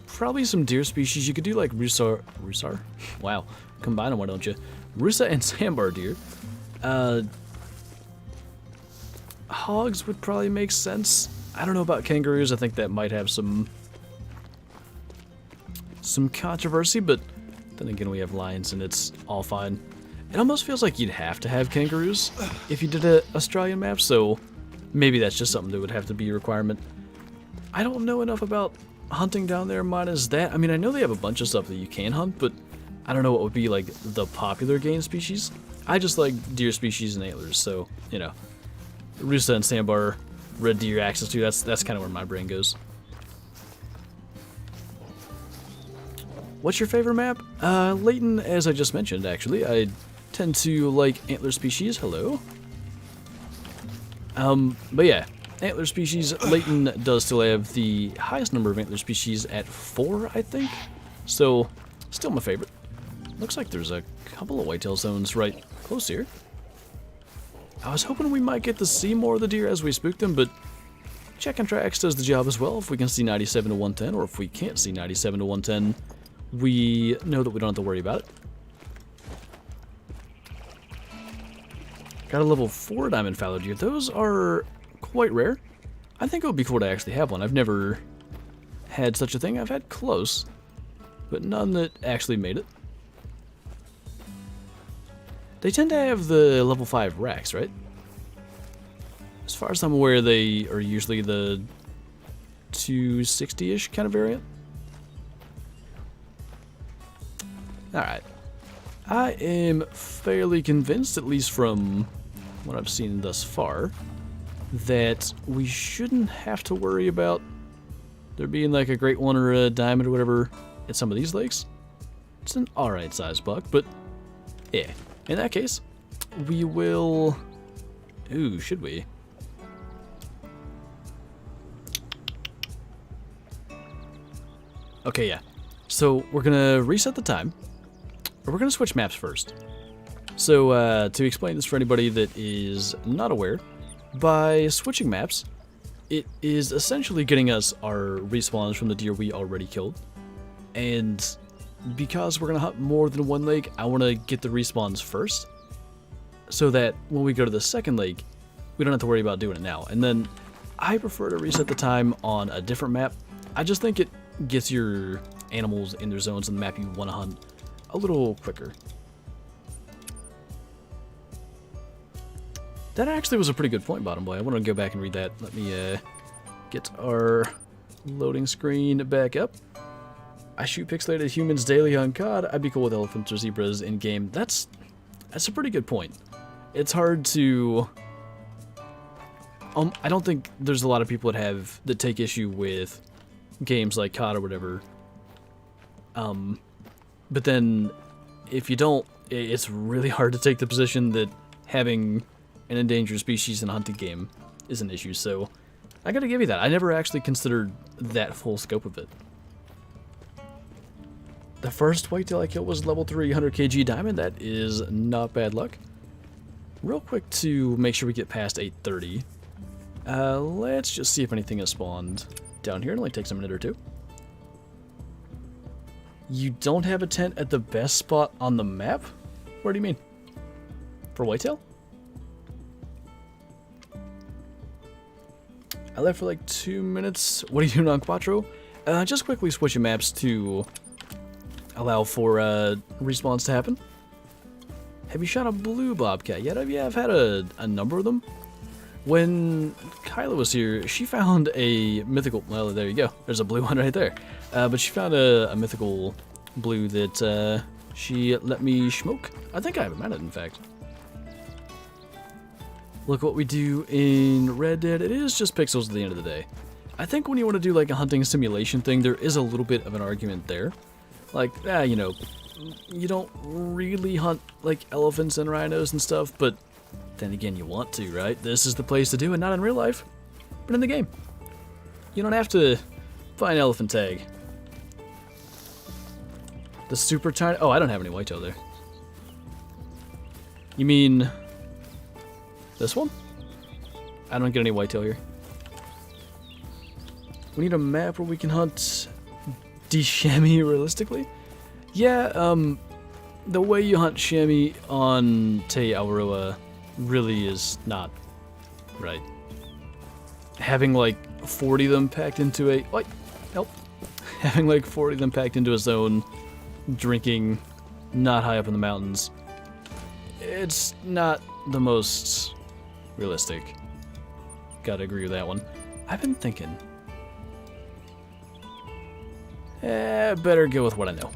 probably some deer species. You could do like Rusar? Wow, combine them, why don't you? Rusa and sambar deer. Hogs would probably make sense. I don't know about kangaroos. I think that might have some controversy, but then again, we have lions and it's all fine. It almost feels like you'd have to have kangaroos if you did an Australian map, so maybe that's just something that would have to be a requirement. I don't know enough about hunting down there minus that. I mean, I know they have a bunch of stuff that you can hunt, but I don't know what would be like the popular game species. I just like deer species and antlers, so, you know. Rusa and sambar, red deer access to, that's kind of where my brain goes. What's your favorite map? Layton, as I just mentioned, actually. I tend to like antler species. Hello. But yeah, antler species. Layton does still have the highest number of antler species at 4, I think. So, still my favorite. Looks like there's a couple of whitetail zones right close here. I was hoping we might get to see more of the deer as we spook them, but checking tracks does the job as well. If we can see 97 to 110, or if we can't see 97 to 110, we know that we don't have to worry about it. Got a level 4 diamond fallow deer. Those are quite rare. I think it would be cool to actually have one. I've never had such a thing. I've had close, but none that actually made it. They tend to have the level 5 racks, right? As far as I'm aware, they are usually the 260-ish kind of variant. Alright. I am fairly convinced, at least from what I've seen thus far, that we shouldn't have to worry about there being like a great one or a diamond or whatever at some of these lakes. It's an alright sized buck, but yeah. In that case, we will... Ooh, should we? Okay, yeah. So, we're gonna reset the time. Or we're gonna switch maps first. So, to explain this for anybody that is not aware, by switching maps, it is essentially getting us our respawns from the deer we already killed. And because we're going to hunt more than one lake, I want to get the respawns first, so that when we go to the second lake, we don't have to worry about doing it now. And then I prefer to reset the time on a different map. I just think it gets your animals in their zones on the map you want to hunt a little quicker. That actually was a pretty good point, Bottom Boy. I want to go back and read that. Let me get our loading screen back up. I shoot pixelated humans daily on COD. I'd be cool with elephants or zebras in game. That's a pretty good point. It's hard to... I don't think there's a lot of people that take issue with games like COD or whatever. But then, if you don't, it's really hard to take the position that having an endangered species in a hunting game is an issue. So, I gotta give you that. I never actually considered that full scope of it. The first whitetail I killed was level 3 100 kg diamond. That is not bad luck. Real quick to make sure we get past 8:30. Let's just see if anything has spawned down here. It only takes a minute or two. You don't have a tent at the best spot on the map? What do you mean? For whitetail? I left for like 2 minutes. What are you doing on Quattro? Just quickly switching maps to allow for respawns to happen. Have you shot a blue bobcat yet? Yeah, I've had a number of them. When Kyla was here, she found a mythical... Well, there you go. There's a blue one right there. But she found a mythical blue that she let me smoke. I think I haven't met it, in fact. Look what we do in Red Dead. It is just pixels at the end of the day. I think when you want to do like a hunting simulation thing, there is a little bit of an argument there. Like, you know, you don't really hunt like elephants and rhinos and stuff, but then again, you want to, right? This is the place to do it, not in real life, but in the game. You don't have to find elephant tag. The super tiny... Oh, I don't have any whitetail there. You mean this one? I don't get any whitetail here. We need a map where we can hunt chamois realistically. Yeah, the way you hunt chamois on Te Aroa really is not right. Having like 40 of them packed into a... What? Help. Having like 40 of them packed into a zone, drinking, not high up in the mountains. It's not the most realistic. Gotta agree with that one. I've been thinking... better go with what I know.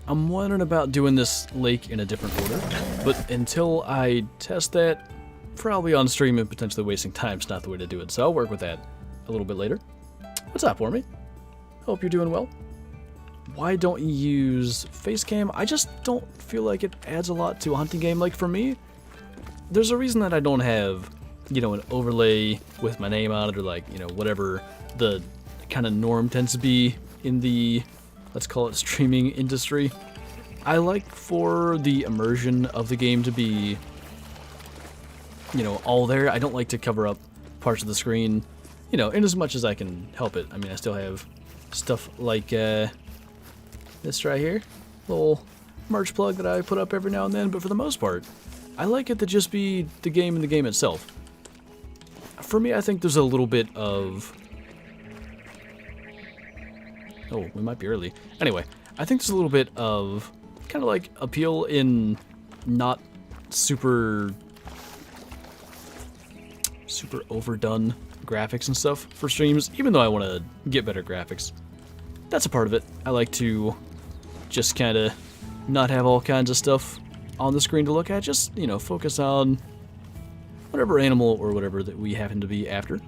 I'm wondering about doing this lake in a different order, but until I test that, probably on stream and potentially wasting time's not the way to do it, so I'll work with that a little bit later. What's up, Wormy? Hope you're doing well. Why don't you use face cam? I just don't feel like it adds a lot to a hunting game. Like for me, there's a reason that I don't have you know, an overlay with my name on it, or like, you know, whatever the kind of norm tends to be in the, let's call it, streaming industry. I like for the immersion of the game to be, you know, all there. I don't like to cover up parts of the screen, you know, in as much as I can help it. I mean, I still have stuff like this right here, little merch plug that I put up every now and then, but for the most part, I like it to just be the game and the game itself. For me, I think there's a little bit of... Oh, we might be early. Anyway, I think there's a little bit of kind of like appeal in not super overdone graphics and stuff for streams, even though I want to get better graphics. That's a part of it. I like to just kind of not have all kinds of stuff on the screen to look at, just, you know, focus on whatever animal or whatever that we happen to be after.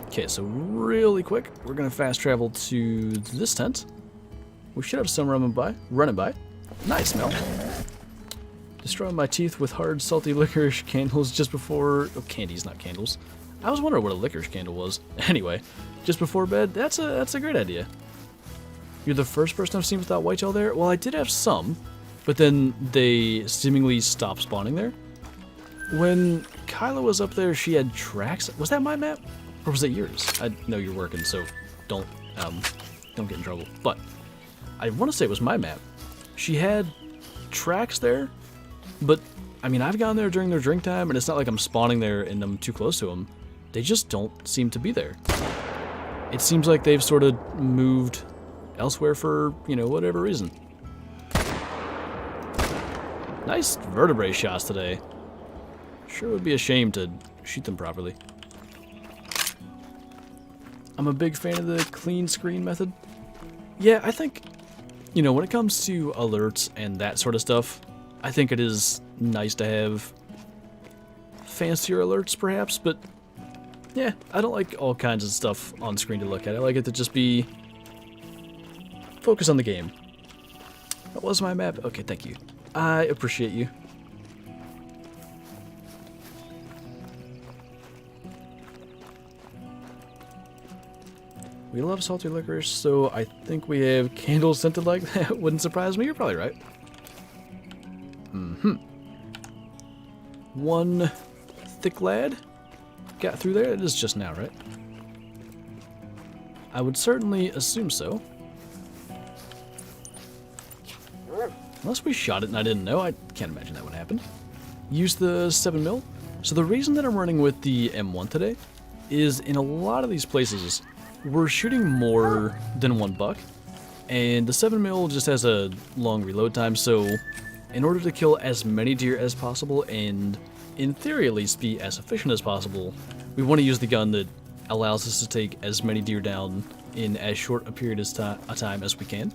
Okay, so really quick, we're gonna fast travel to this tent. We should have some running by. Nice smell. Destroying my teeth with hard, salty licorice candles just before... Oh, candies, not candles. I was wondering what a licorice candle was. Anyway, just before bed, that's a great idea. You're the first person I've seen without whitetail there? Well, I did have some, but then they seemingly stopped spawning there. When Kyla was up there, she had tracks. Was that my map? Or was it yours? I know you're working, so don't get in trouble. But I want to say it was my map. She had tracks there, but I mean, I've gone there during their drink time, and it's not like I'm spawning there and I'm too close to them. They just don't seem to be there. It seems like they've sort of moved elsewhere for, you know, whatever reason. Nice vertebrae shots today. Sure would be a shame to shoot them properly. I'm a big fan of the clean screen method. Yeah, I think, you know, when it comes to alerts and that sort of stuff, I think it is nice to have fancier alerts, perhaps, but yeah, I don't like all kinds of stuff on screen to look at. I like it to just be focus on the game. That was my map. Okay, thank you. I appreciate you. We love salty licorice, so I think we have candles scented like that. Wouldn't surprise me. You're probably right. One thick lad got through there. It is just now, right? I would certainly assume so. Unless we shot it and I didn't know, I can't imagine that would happen. Use the 7mm. So the reason that I'm running with the M1 today is in a lot of these places, we're shooting more than one buck, and the 7mm just has a long reload time, so in order to kill as many deer as possible, and in theory at least be as efficient as possible, we want to use the gun that allows us to take as many deer down in as short a period of time as we can.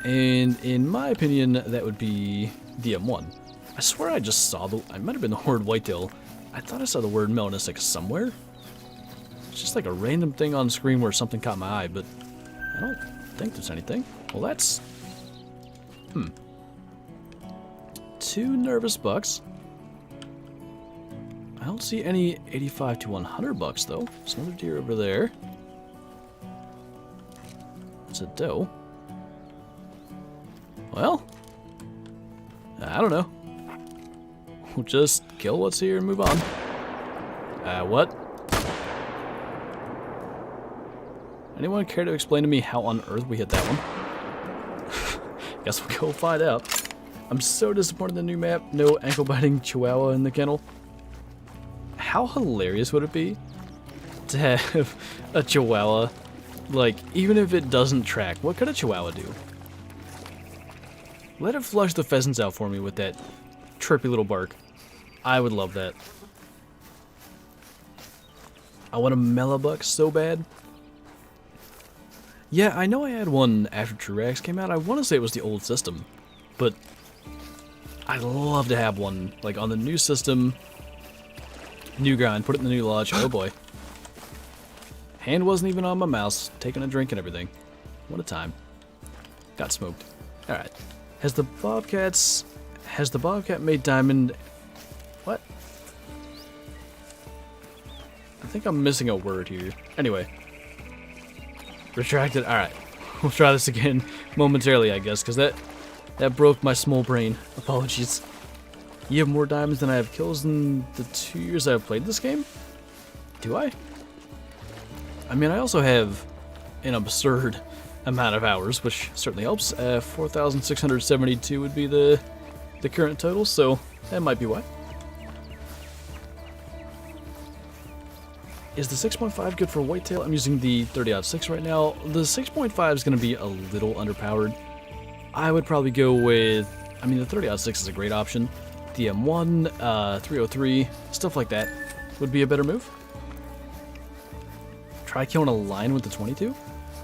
And in my opinion, that would be the M1. I swear I just saw I might have been the word whitetail. I thought I saw the word melanistic somewhere. It's just like a random thing on screen where something caught my eye, but I don't think there's anything. Well, that's... Two nervous bucks. I don't see any 85 to 100 bucks, though. There's another deer over there. It's a doe. Well, I don't know. We'll just kill what's here and move on. What? Anyone care to explain to me how on earth we hit that one? Guess we'll go find out. I'm so disappointed in the new map. No ankle-biting chihuahua in the kennel. How hilarious would it be to have a chihuahua, like, even if it doesn't track, what could a chihuahua do? Let it flush the pheasants out for me with that trippy little bark. I would love that. I want a mellabuck so bad. Yeah, I know I had one after Truax came out. I want to say it was the old system, but I'd love to have one, like, on the new system. New grind, put it in the new lodge. Oh boy. Hand wasn't even on my mouse, taking a drink and everything. What a time. Got smoked. Alright. Has the Bobcat made diamond What? I think I'm missing a word here. Anyway. Retracted. Alright. We'll try this again momentarily, I guess, because that broke my small brain. Apologies. You have more diamonds than I have kills in the 2 years I've played this game? Do I? I mean, I also have an absurd amount of hours, which certainly helps. 4,672 would be the current total, so that might be why. Is the 6.5 good for Whitetail? I'm using the 30-06 right now. The 6.5 is going to be a little underpowered. I would probably go with, I mean, the 30-06 is a great option. The M1, 303, stuff like that would be a better move. Try killing a lion with the 22?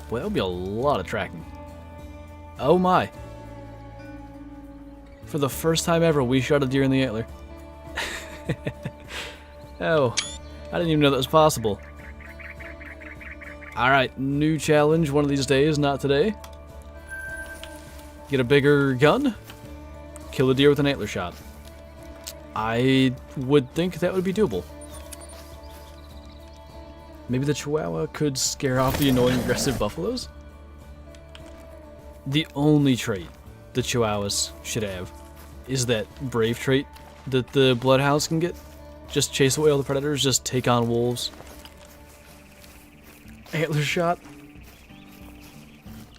Boy, that would be a lot of tracking. Oh my. For the first time ever, we shot a deer in the antler. Oh. I didn't even know that was possible. Alright, new challenge one of these days, not today. Get a bigger gun, kill a deer with an antler shot. I would think that would be doable. Maybe the Chihuahua could scare off the annoying aggressive buffaloes? The only trait the Chihuahuas should have is that brave trait that the Bloodhounds can get. Just chase away all the predators, just take on wolves. Antler shot.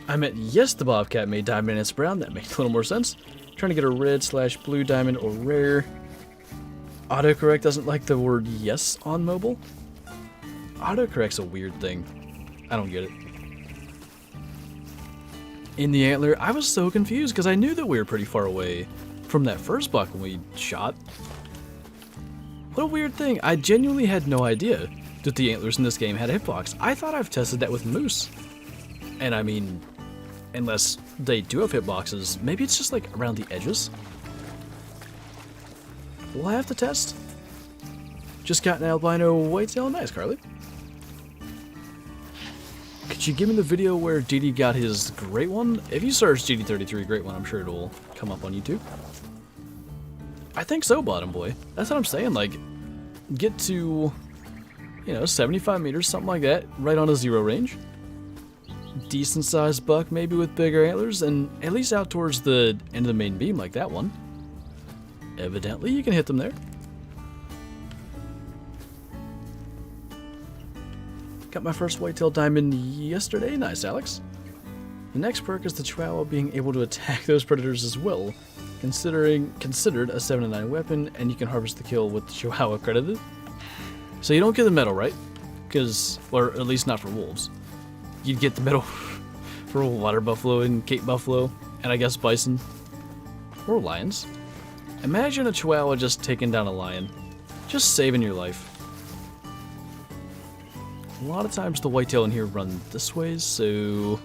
I meant yes, the Bobcat made diamond and it's brown. That makes a little more sense. Trying to get a red/blue diamond or rare. Autocorrect doesn't like the word yes on mobile. Autocorrect's a weird thing. I don't get it. In the antler, I was so confused because I knew that we were pretty far away from that first buck when we shot. What a weird thing. I genuinely had no idea that the antlers in this game had a hitbox. I thought I've tested that with moose. And I mean, unless they do have hitboxes, maybe it's just like around the edges. We'll have to test. Just got an albino whitetail. Nice, Carly. Could you give me the video where DD got his great one? If you search DD33 great one, I'm sure it'll come up on YouTube. I think so, Bottom Boy. That's what I'm saying, like, get to, you know, 75 meters, something like that, right on a 0 range. Decent sized buck, maybe with bigger antlers, and at least out towards the end of the main beam like that one. Evidently, you can hit them there. Got my first whitetail diamond yesterday. Nice, Alex. The next perk is the Chihuahua being able to attack those predators as well. Considered a 7-9 weapon, and you can harvest the kill with the Chihuahua credited. So you don't get the medal, right? Because, or at least not for wolves. You'd get the medal for water buffalo and Cape buffalo, and I guess bison. Or lions. Imagine a Chihuahua just taking down a lion. Just saving your life. A lot of times the whitetail in here run this way, so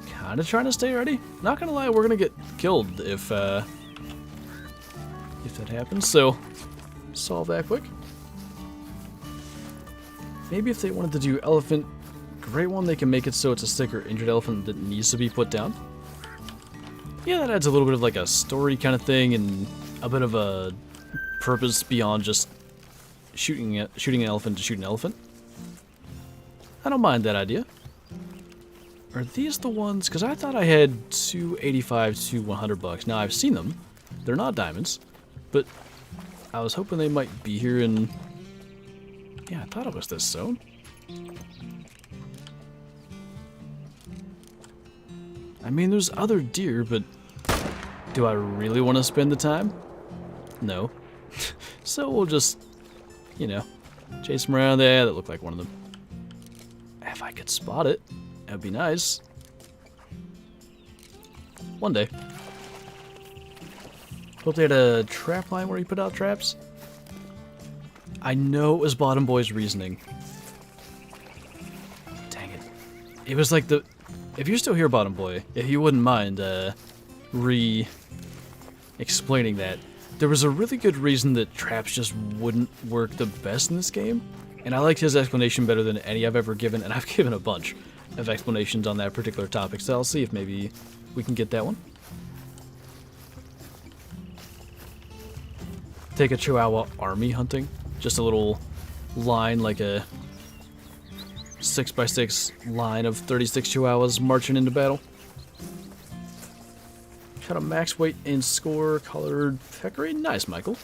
kind of trying to stay ready. Not gonna lie, we're gonna get killed if that happens. So solve that quick. Maybe if they wanted to do elephant, great one, they can make it so it's a sick or injured elephant that needs to be put down. Yeah, that adds a little bit of like a story kind of thing and a bit of a purpose beyond just shooting an elephant to shoot an elephant. I don't mind that idea. Are these the ones? Because I thought I had 285 to 100 bucks. Now I've seen them. They're not diamonds, but I was hoping they might be here in. Yeah, I thought it was this zone. I mean, there's other deer, but do I really want to spend the time? No. So we'll just, you know, chase them around there. That looked like one of them. If I could spot it, that'd be nice. One day. Hope they had a trap line where he put out traps. I know it was Bottom Boy's reasoning. Dang it. It was like the... If you're still here, Bottom Boy, if you wouldn't mind re-explaining that, there was a really good reason that traps just wouldn't work the best in this game, and I liked his explanation better than any I've ever given, and I've given a bunch of explanations on that particular topic, so I'll see if maybe we can get that one. take a Chihuahua army hunting. Just a little line, like a 6x6 line of 36 Chihuahuas marching into battle. Got a max weight and score colored peccary. Nice, Michael.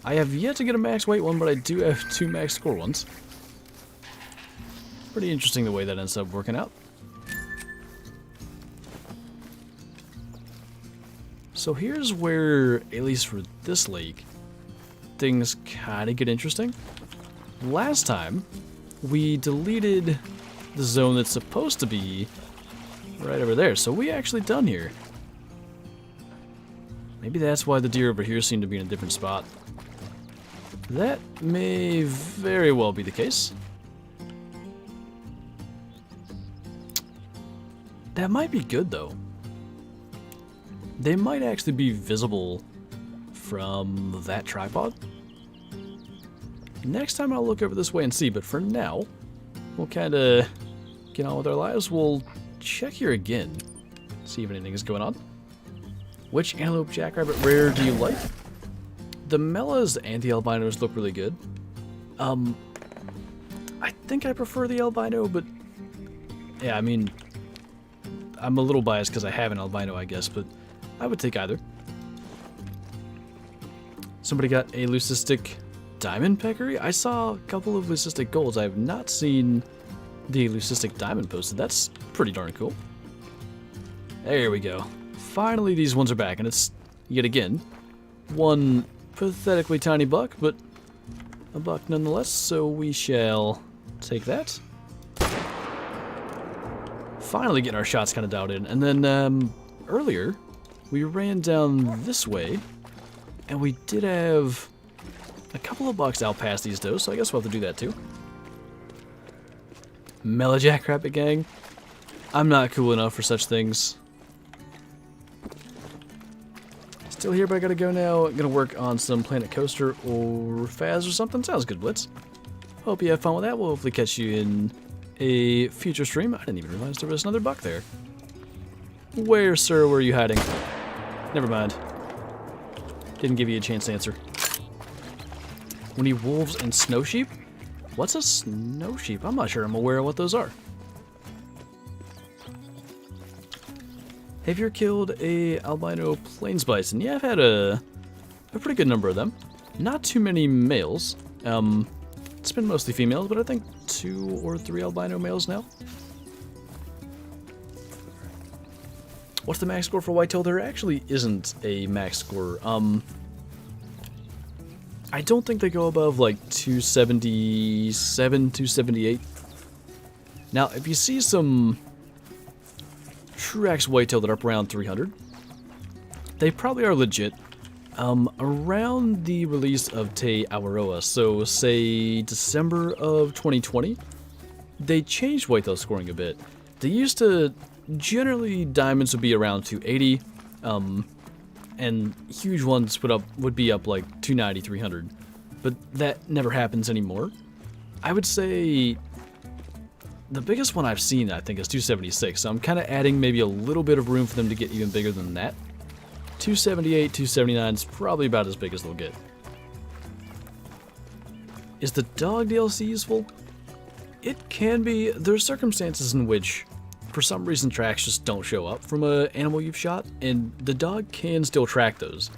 I have yet to get a max weight one, but I do have 2 max score ones. Pretty interesting the way that ends up working out. So here's where, at least for this lake, things kind of get interesting. Last time, we deleted the zone that's supposed to be right over there, so we actually done here. Maybe that's why the deer over here seem to be in a different spot. That may very well be the case. That might be good, though. They might actually be visible from that tripod. Next time I'll look over this way and see, but for now, we'll kind of get on with our lives. We'll check here again, see if anything is going on. Which antelope jackrabbit rare do you like? The Mellas and the Albinos look really good. I think I prefer the Albino, but yeah, I mean, I'm a little biased because I have an Albino, I guess, but I would take either. Somebody got a leucistic diamond peccary? I saw a couple of leucistic golds. I have not seen the leucistic diamond posted. That's pretty darn cool. There we go. Finally, these ones are back, and it's, yet again, one pathetically tiny buck, but a buck nonetheless, so we shall take that. Finally getting our shots kind of dialed in, and then earlier, we ran down this way, and we did have a couple of bucks out past these does, so I guess we'll have to do that too. Mellow jackrabbit gang. I'm not cool enough for such things. Still here, but I gotta go now. Gonna work on some Planet Coaster or Faz or something. Sounds good, Blitz. Hope you have fun with that. We'll hopefully catch you in a future stream. I didn't even realize there was another buck there. Where, sir, were you hiding? Never mind. Didn't give you a chance to answer. We need wolves and snow sheep? What's a snow sheep? I'm not sure I'm aware of what those are. Have you killed a albino plains bison? Yeah, I've had a pretty good number of them. Not too many males. It's been mostly females, but I think 2 or 3 albino males now. What's the max score for whitetail? There actually isn't a max score. I don't think they go above like 277, 278. Now, if you see some Truax whitetail that are up around 300, they probably are legit. Around the release of Te Awaroa, so say December of 2020, they changed whitetail scoring a bit. They used to, generally diamonds would be around 280, and huge ones would be up like 290, 300, but that never happens anymore. I would say the biggest one I've seen, I think, is 276, so I'm kind of adding maybe a little bit of room for them to get even bigger than that. 278, 279 is probably about as big as they'll get. Is the dog DLC useful? It can be. There's circumstances in which, for some reason, tracks just don't show up from an animal you've shot, and the dog can still track those.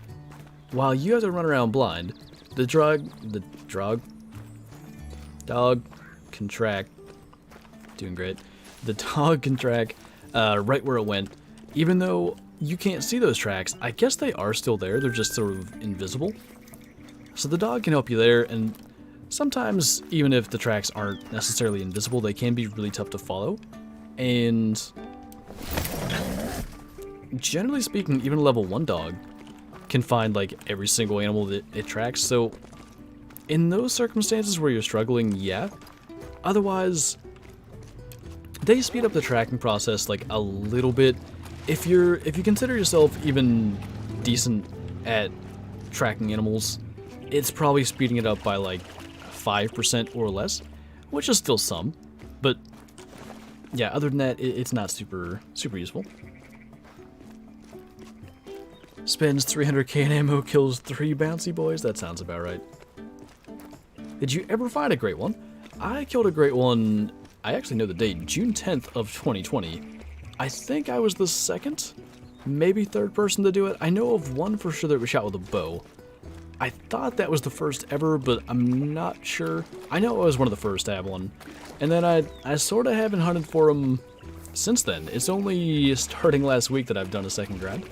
While you have to run around blind, the dog can track. Doing great. The dog can track right where it went, even though you can't see those tracks. I guess they are still there, they're just sort of invisible. So the dog can help you there, and sometimes, even if the tracks aren't necessarily invisible, they can be really tough to follow. And generally speaking, even a level 1 dog can find like every single animal that it tracks. So in those circumstances where you're struggling, yeah. Otherwise, they speed up the tracking process like a little bit. If you consider yourself even decent at tracking animals, it's probably speeding it up by like 5% or less, which is still some. But yeah, other than that, it's not super useful. Spends 300k in ammo, kills 3 bouncy boys. That sounds about right. Did you ever find a great one? I killed a great one, I actually know the date, June 10th of 2020. I think I was the second, maybe third person to do it. I know of one for sure that was shot with a bow. I thought that was the first ever, but I'm not sure. I know I was one of the first to have one. And then I sort of haven't hunted for them since then. It's only starting last week that I've done a second grind.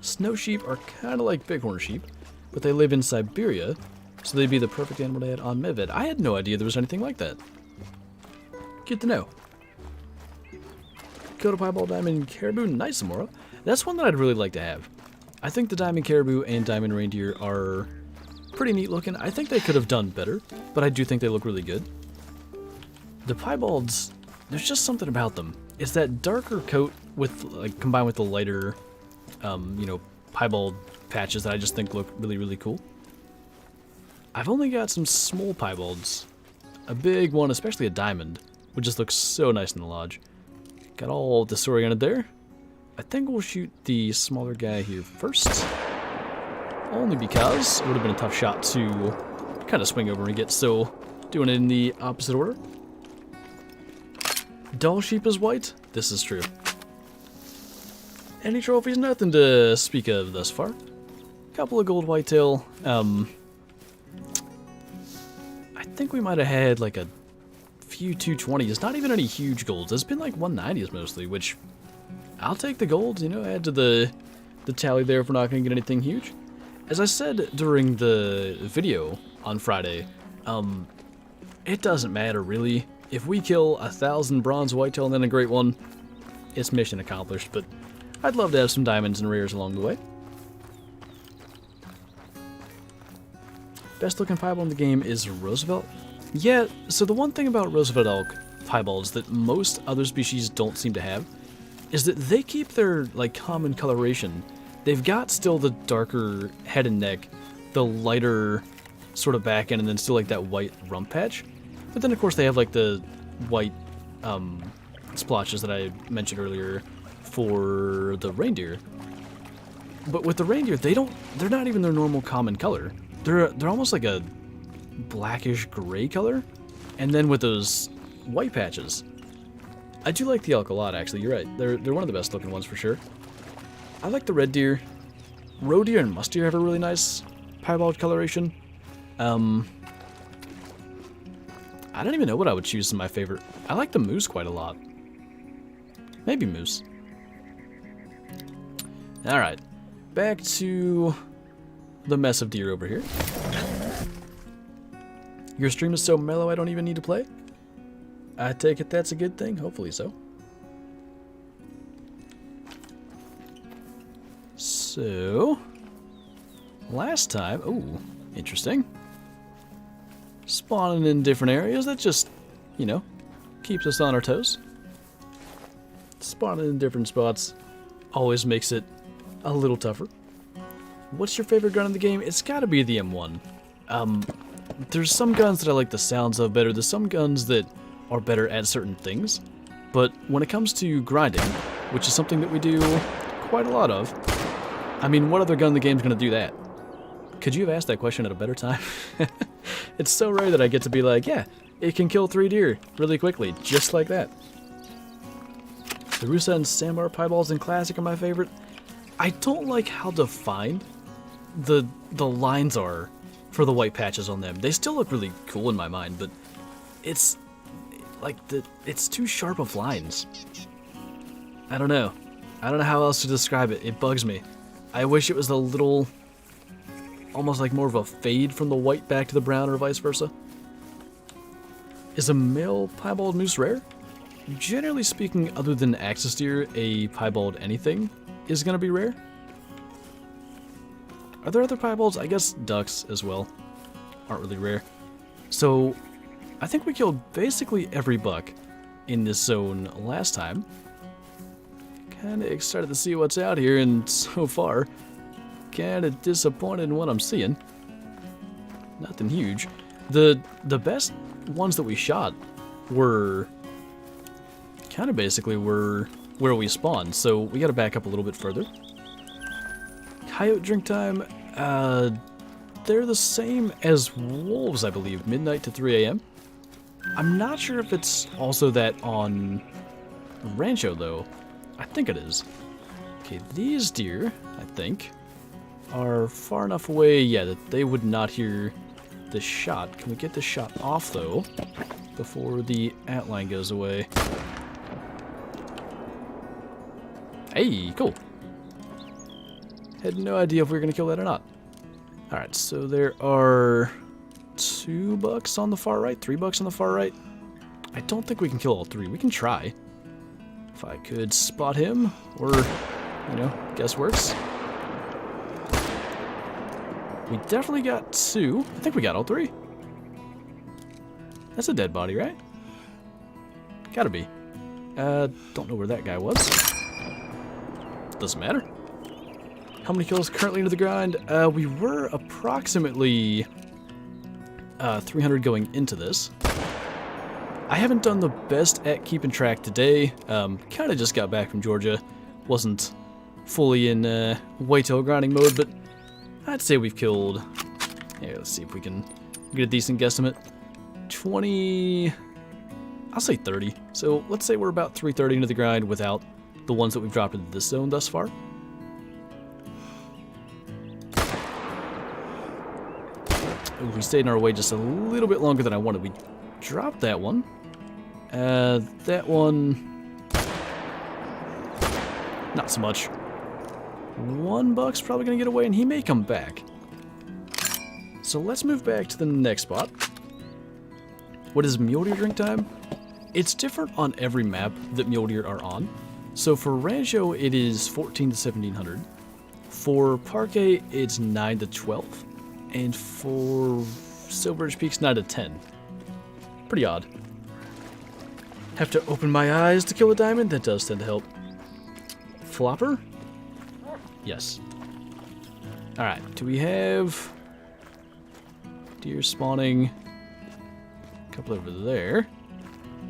Snow sheep are kind of like bighorn sheep, but they live in Siberia, so they'd be the perfect animal to add on Medved. I had no idea there was anything like that. Good to know. Dakota Piebald Diamond Caribou, nice, Amora. That's one that I'd really like to have. I think the Diamond Caribou and Diamond Reindeer are pretty neat looking. I think they could have done better, but I do think they look really good. The Piebalds, there's just something about them. It's that darker coat with, like, combined with the lighter, you know, piebald patches that I just think look really, really cool. I've only got some small piebalds. A big one, especially a diamond, would just look so nice in the lodge. Got all disoriented there. I think we'll shoot the smaller guy here first. Only because it would have been a tough shot to kind of swing over and get, so doing it in the opposite order. Doll sheep is white? This is true. Any trophies? Nothing to speak of thus far. Couple of gold whitetail. I think we might have had like a few 220s. Not even any huge golds. It's been like 190s mostly, which I'll take the golds, you know, add to the tally there if we're not going to get anything huge. As I said during the video on Friday, it doesn't matter really. If we kill 1,000 bronze whitetail and then a great one, it's mission accomplished, but I'd love to have some diamonds and rares along the way. Best looking piebald in the game is Roosevelt. Yeah, so the one thing about Roosevelt elk piebalds that most other species don't seem to have is that they keep their like common coloration. They've got still the darker head and neck, the lighter sort of back end, and then still like that white rump patch. But then of course they have like the white splotches that I mentioned earlier for the reindeer. But with the reindeer, they're not even their normal common color. They're almost like a blackish gray color, and then with those white patches. I do like the elk a lot, actually. You're right. They're one of the best looking ones for sure. I like the red deer. Roe deer and musk deer have a really nice piebald coloration. I don't even know what I would choose as my favorite. I like the moose quite a lot. Maybe moose. Alright. Back to the mess of deer over here. Your stream is so mellow I don't even need to play? I take it that's a good thing. Hopefully so. So, last time, oh, interesting. Spawning in different areas, that just, you know, keeps us on our toes. Spawning in different spots always makes it a little tougher. What's your favorite gun in the game? It's gotta be the M1. There's some guns that I like the sounds of better. There's some guns that are better at certain things. But when it comes to grinding, which is something that we do quite a lot of, I mean, what other gun in the game is going to do that? Could you have asked that question at a better time? It's so rare that I get to be like, yeah, it can kill 3 deer really quickly, just like that. The Rusa and Sandbar piebalds in Classic are my favorite. I don't like how defined the lines are for the white patches on them. They still look really cool in my mind, but it's like it's too sharp of lines. I don't know. I don't know how else to describe it. It bugs me. I wish it was a little, almost like more of a fade from the white back to the brown or vice versa. Is a male piebald moose rare? Generally speaking, other than axis deer, a piebald anything is going to be rare. Are there other piebalds? I guess ducks as well aren't really rare. So I think we killed basically every buck in this zone last time. Kinda excited to see what's out here, and so far, kinda disappointed in what I'm seeing. Nothing huge. The best ones that we shot were kinda basically were where we spawned, so we gotta back up a little bit further. Coyote drink time, they're the same as wolves, I believe, midnight to 3 a.m. I'm not sure if it's also that on Rancho, though. I think it is. Okay, these deer, I think, are far enough away, yeah, that they would not hear this shot. Can we get this shot off, though, before the outline goes away? Hey, cool. Had no idea if we were going to kill that or not. Alright, so there are 2 bucks on the far right, 3 bucks on the far right. I don't think we can kill all 3. We can try. If I could spot him, or, you know, guess works. We definitely got 2. I think we got all 3. That's a dead body, right? Gotta be. Don't know where that guy was. Doesn't matter. How many kills currently into the grind? We were approximately 300 going into this. I haven't done the best at keeping track today. Kind of just got back from Georgia. Wasn't fully in whitetail grinding mode, but I'd say we've killed... Yeah, let's see if we can get a decent guesstimate. 20... I'll say 30. So let's say we're about 330 into the grind without the ones that we've dropped into this zone thus far. We stayed in our way just a little bit longer than I wanted. We dropped that one. That one... Not so much. 1 buck's probably going to get away, and he may come back. So let's move back to the next spot. What is mule deer drink time? It's different on every map that mule deer are on. So for Rancho, it is 14 to 1700. For Parquet, it's 9 to 12. And for Silver Ridge Peaks, 9 to 10. Pretty odd. Have to open my eyes to kill a diamond? That does tend to help. Flopper? Yes. Alright, do we have deer spawning? A couple over there.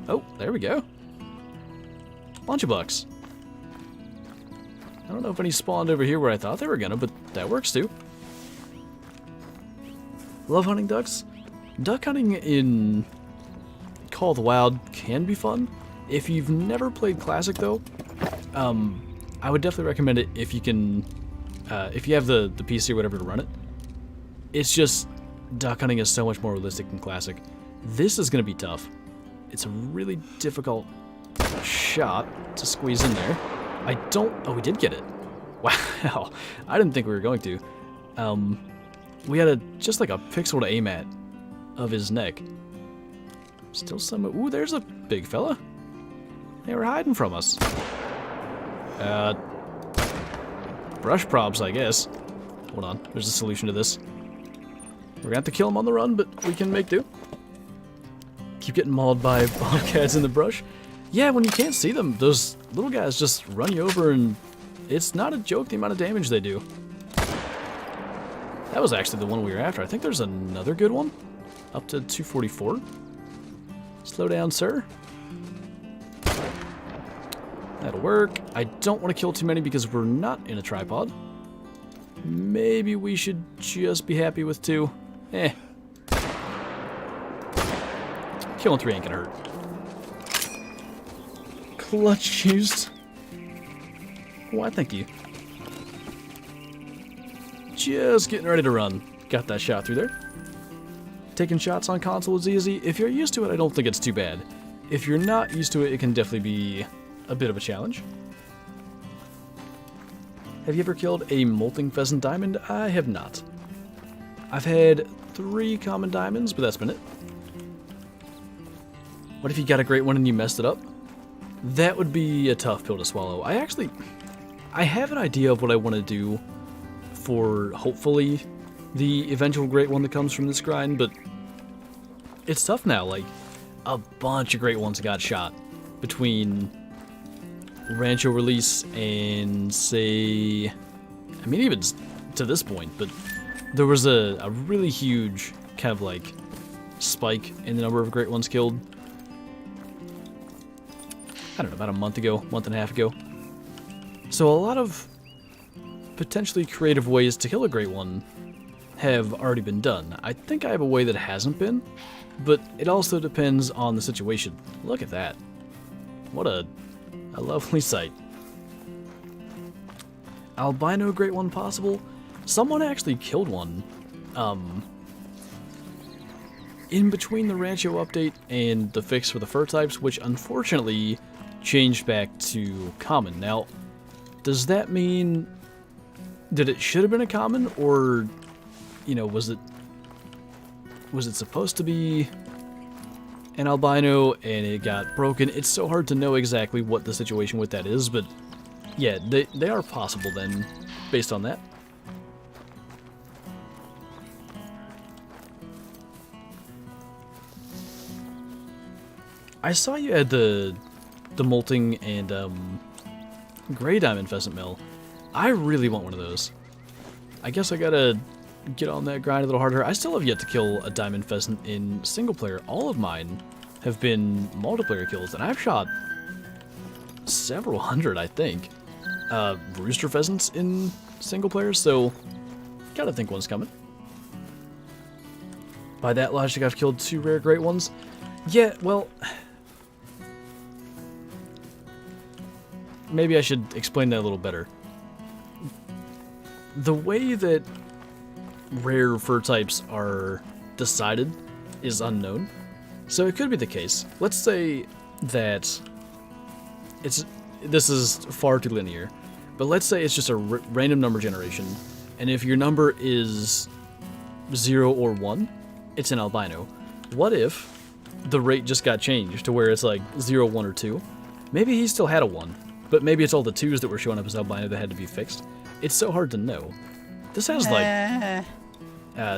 Oh, there we go. Bunch of bucks. I don't know if any spawned over here where I thought they were gonna, but that works too. Love hunting ducks. Duck hunting in Call of the Wild can be fun. If you've never played Classic, though, I would definitely recommend it if you can, if you have the PC or whatever to run it. It's just, duck hunting is so much more realistic than Classic. This is going to be tough. It's a really difficult shot to squeeze in there. I don't... Oh, we did get it. Wow. I didn't think we were going to. We had just like a pixel to aim at of his neck. Still some... Ooh, there's a big fella. They were hiding from us. Brush props, I guess. Hold on. There's a solution to this. We're gonna have to kill him on the run, but we can make do. Keep getting mauled by bobcats in the brush. Yeah, when you can't see them, those little guys just run you over, and it's not a joke the amount of damage they do. That was actually the one we were after. I think there's another good one. Up to 244. Slow down, sir. That'll work. I don't want to kill too many because we're not in a tripod. Maybe we should just be happy with 2. Eh. Killing 3 ain't gonna hurt. Clutch used. Why, thank you. Just getting ready to run. Got that shot through there. Taking shots on console is easy. If you're used to it, I don't think it's too bad. If you're not used to it, it can definitely be a bit of a challenge. Have you ever killed a molting pheasant diamond? I have not. I've had 3 common diamonds, but that's been it. What if you got a great one and you messed it up? That would be a tough pill to swallow. I have an idea of what I want to do for, hopefully, the eventual great one that comes from this grind, but it's tough now. Like, a bunch of great ones got shot between Rancho release and, say, I mean, even to this point, but there was a really huge kind of like spike in the number of great ones killed. I don't know, about a month ago, month and a half ago. So a lot of potentially creative ways to kill a great one have already been done. I think I have a way that hasn't been, but it also depends on the situation. Look at that. What a lovely sight. Albino great one possible? Someone actually killed one in between the Rancho update and the fix for the fur types, which unfortunately changed back to common. Now, does that mean that it should have been a common, or, you know, was it supposed to be an albino and it got broken? It's so hard to know exactly what the situation with that is, but yeah, they are possible then, based on that. I saw you had the molting and gray diamond pheasant mill. I really want one of those. I guess I gotta get on that grind a little harder. I still have yet to kill a diamond pheasant in single player. All of mine have been multiplayer kills, and I've shot several hundred, I think, rooster pheasants in single player, so gotta think one's coming. By that logic, I've killed 2 rare great ones. Yeah, well, maybe I should explain that a little better. The way that rare fur types are decided is unknown. So it could be the case. Let's say that this is far too linear, but let's say it's just a random number generation, and if your number is 0 or 1, it's an albino. What if the rate just got changed to where it's like 0, 1, or 2? Maybe he still had a 1, but maybe it's all the 2s that were showing up as albino that had to be fixed. It's so hard to know. This has like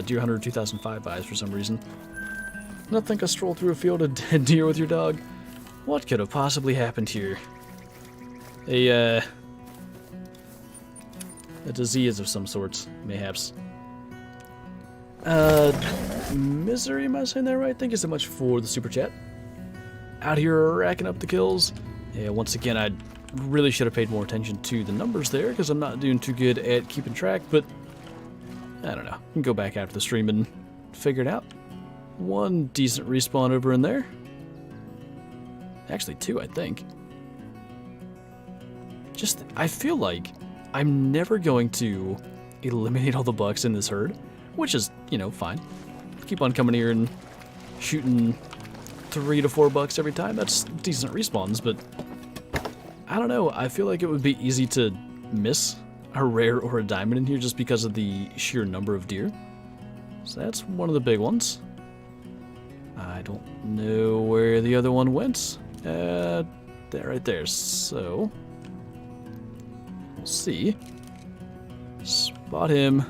Deer Hunter 2005 eyes for some reason. Not think I strolled through a field of dead deer with your dog. What could have possibly happened here? A disease of some sorts, mayhaps. Misery, am I saying that right? Thank you so much for the super chat. Out here racking up the kills. Yeah, once again, I really should have paid more attention to the numbers there, because I'm not doing too good at keeping track, but I don't know. You can go back after the stream and figure it out. 1 decent respawn over in there. Actually 2, I think. Just, I feel like I'm never going to eliminate all the bucks in this herd, which is, you know, fine. Keep on coming here and shooting 3 to 4 bucks every time. That's decent respawns, but I don't know. I feel like it would be easy to miss a rare or a diamond in here just because of the sheer number of deer. So that's one of the big ones. I don't know where the other one went. There, right there. So, we'll see. Spot him.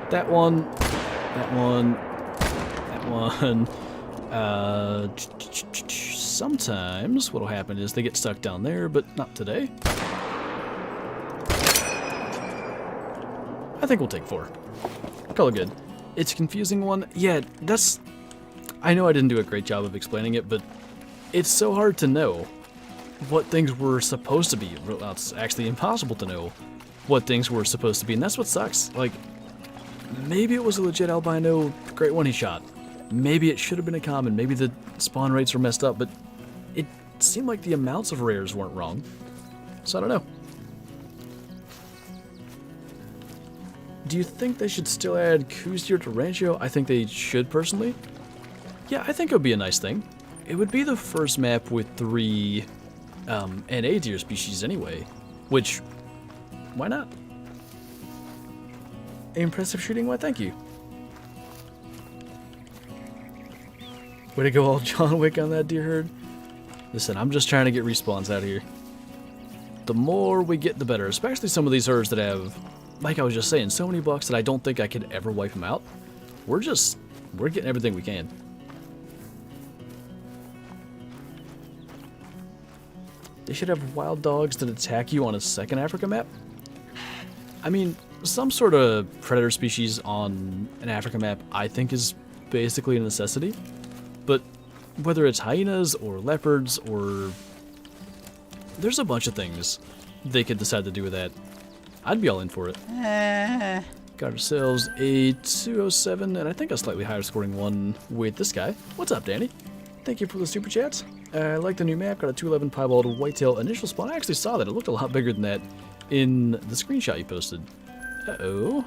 That one. That one. That one. Sometimes what'll happen is they get stuck down there, but not today. I think we'll take 4. Call it good. It's a confusing one. Yeah, that's... I know I didn't do a great job of explaining it, but it's so hard to know what things were supposed to be. Well, it's actually impossible to know what things were supposed to be, and that's what sucks. Like, maybe it was a legit albino great one he shot. Maybe it should have been a common. Maybe the spawn rates were messed up, but it seemed like the amounts of rares weren't wrong. So I don't know. Do you think they should still add courteous to Rancho? I think they should, personally. Yeah, I think it would be a nice thing. It would be the first map with 3 NA deer species anyway, which, why not? Impressive shooting, why thank you. Way to go all John Wick on that deer herd. Listen, I'm just trying to get respawns out here. The more we get, the better, especially some of these herds that have, like I was just saying, so many bucks that I don't think I could ever wipe them out. We're getting everything we can. They should have wild dogs that attack you on a second Africa map. I mean, some sort of predator species on an Africa map I think is basically a necessity. But whether it's hyenas or leopards or... There's a bunch of things they could decide to do with that. I'd be all in for it. Got ourselves a 207 and I think a slightly higher scoring one with this guy. What's up, Danny? Thank you for the super chats. I like the new map. Got a 211 piebald whitetail initial spawn. I actually saw that. It looked a lot bigger than that in the screenshot you posted. Uh-oh.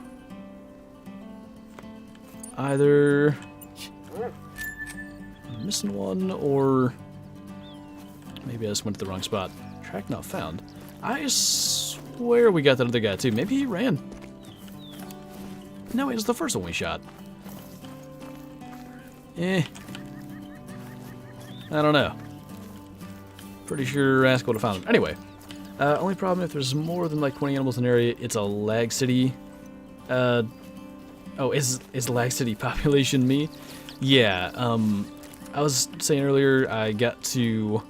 Either I'm missing one or maybe I just went to the wrong spot. Track not found. I swear we got that other guy too. Maybe he ran. No, it was the first one we shot. I don't know. Pretty sure Rascal would have found him. Anyway, only problem if there's more than like 20 animals in an area, it's a lag city. Oh, is lag city population me? Yeah, I was saying earlier I got to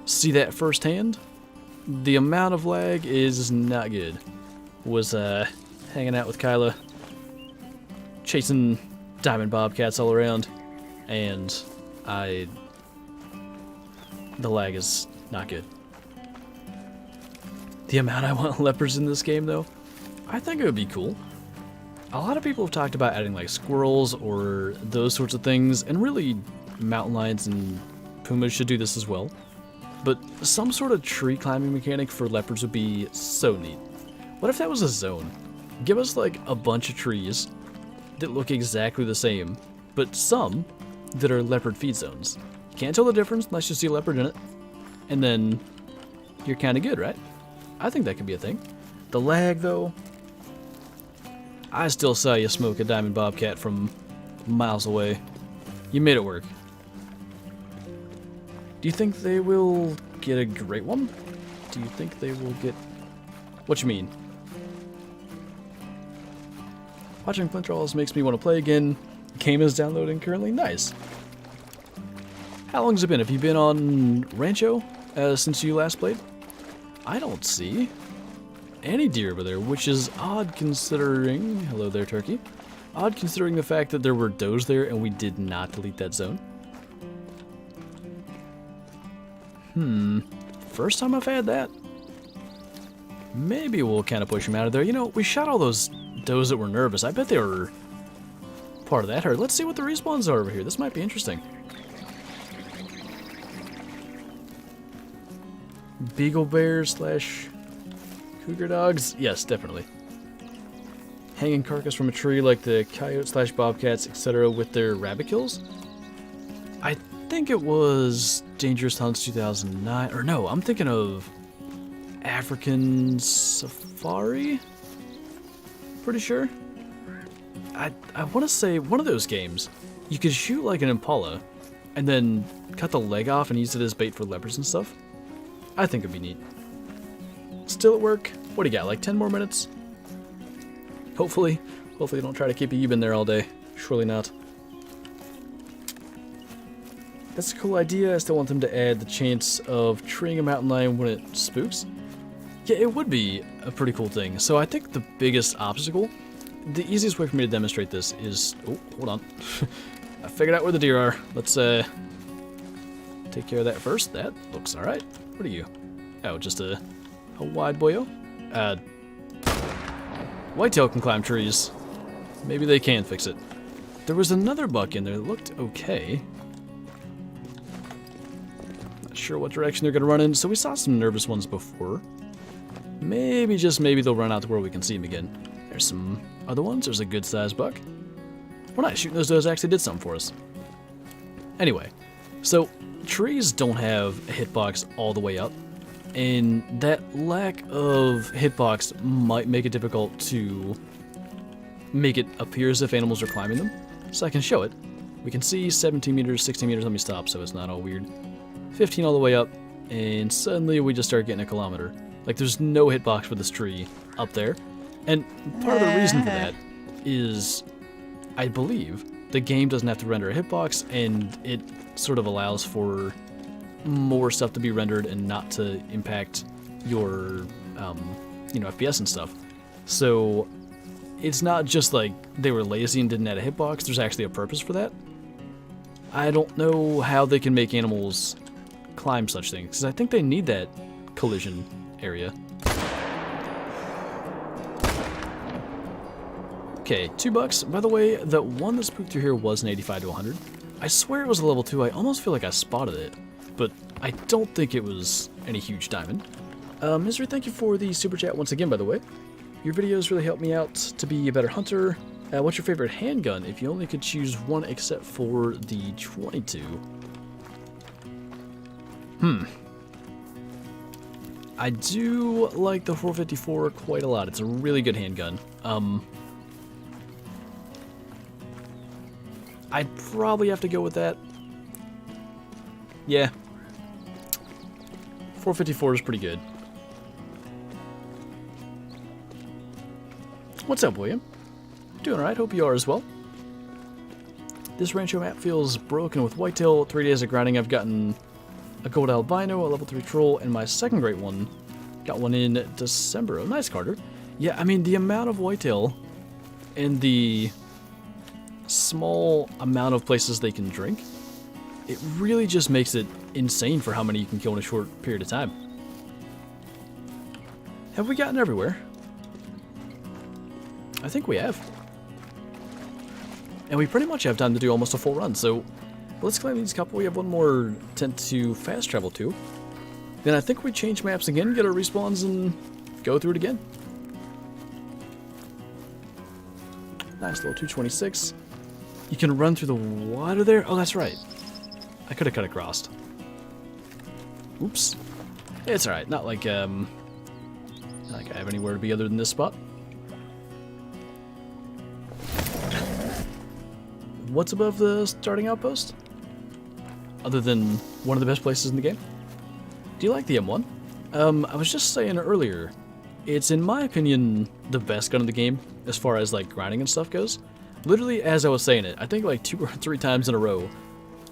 see that firsthand. The amount of lag is not good. Was hanging out with Kyla, chasing diamond bobcats all around, and the lag is not good. The amount I want leopards in this game, though, I think it would be cool. A lot of people have talked about adding like squirrels or those sorts of things, and really mountain lions and pumas should do this as well. But some sort of tree climbing mechanic for leopards would be so neat. What if that was a zone? Give us like a bunch of trees that look exactly the same, but some that are leopard feed zones. You can't tell the difference unless you see a leopard in it, and then you're kind of good, right? I think that could be a thing. The lag, though, I still saw you smoke a diamond bobcat from miles away. You made it work. Do you think they will get a great one? Do you think they will get... What you mean? Watching Flinter always makes me want to play again. Game is downloading currently. Nice. How long has it been? Have you been on Rancho since you last played? I don't see any deer over there, which is odd considering... Hello there, turkey. Odd considering the fact that there were does there and we did not delete that zone. First time I've had that. Maybe we'll kind of push them out of there. You know, we shot all those does that were nervous. I bet they were part of that herd. Let's see what the respawns are over here. This might be interesting. Beagle bears slash cougar dogs? Yes, definitely. Hanging carcass from a tree like the coyote slash bobcats, etc. with their rabbit kills? I think it was Dangerous Hunts 2009. Or no, I'm thinking of African Safari? Pretty sure. I want to say one of those games. You could shoot like an impala and then cut the leg off and use it as bait for leopards and stuff. I think it'd be neat. Still at work? What do you got, like 10 more minutes? Hopefully they don't try to keep you in there all day. Surely not. That's a cool idea. I still want them to add the chance of treeing a mountain lion when it spooks. Yeah, it would be a pretty cool thing. So I think the biggest obstacle, the easiest way for me to demonstrate this is... Oh, hold on. I figured out where the deer are. Let's take care of that first. That looks alright. What are you? Oh, just a wide boyo? Whitetail can climb trees. Maybe they can fix it. There was another buck in there that looked okay. Not sure what direction they're going to run in, so we saw some nervous ones before. Maybe, just maybe, they'll run out to where we can see them again. There's some other ones. There's a good-sized buck. Well, nice. Shooting those does actually did something for us. Anyway, so trees don't have a hitbox all the way up, and that lack of hitbox might make it difficult to make it appear as if animals are climbing them. So I can show it. We can see 17 meters, 16 meters. Let me stop so it's not all weird. 15 all the way up, and suddenly we just start getting a kilometer. Like, there's no hitbox for this tree up there. And part of the reason for that is, I believe, the game doesn't have to render a hitbox, and it sort of allows for more stuff to be rendered and not to impact your, FPS and stuff. So it's not just like they were lazy and didn't add a hitbox. There's actually a purpose for that. I don't know how they can make animals climb such things, because I think they need that collision area. Okay, $2. By the way, the one that spooked through here was an 85 to 100. I swear it was a level 2. I almost feel like I spotted it, but I don't think it was any huge diamond. Misery, thank you for the super chat once again, by the way. Your videos really help me out to be a better hunter. What's your favorite handgun if you only could choose one except for the 22? I do like the 454 quite a lot. It's a really good handgun. I'd probably have to go with that. Yeah. 454 is pretty good. What's up, William? Doing alright, hope you are as well. This Rancho map feels broken with Whitetail. 3 days of grinding, I've gotten a gold albino, a level 3 troll, and my second great one. Got one in December. Oh, nice, Carter. Yeah, I mean, the amount of Whitetail and the small amount of places they can drink, it really just makes it insane for how many you can kill in a short period of time. Have we gotten everywhere? I think we have. And we pretty much have time to do almost a full run, so let's claim these couple. We have one more tent to fast travel to. Then I think we change maps again, get our respawns, and go through it again. Nice little 226. You can run through the water there? Oh, that's right. I could have cut across. Oops. It's alright. Not like I have anywhere to be other than this spot. What's above the starting outpost? Other than one of the best places in the game? Do you like the M1? I was just saying earlier, it's in my opinion the best gun in the game as far as like grinding and stuff goes. Literally, as I was saying it, I think like 2 or 3 times in a row,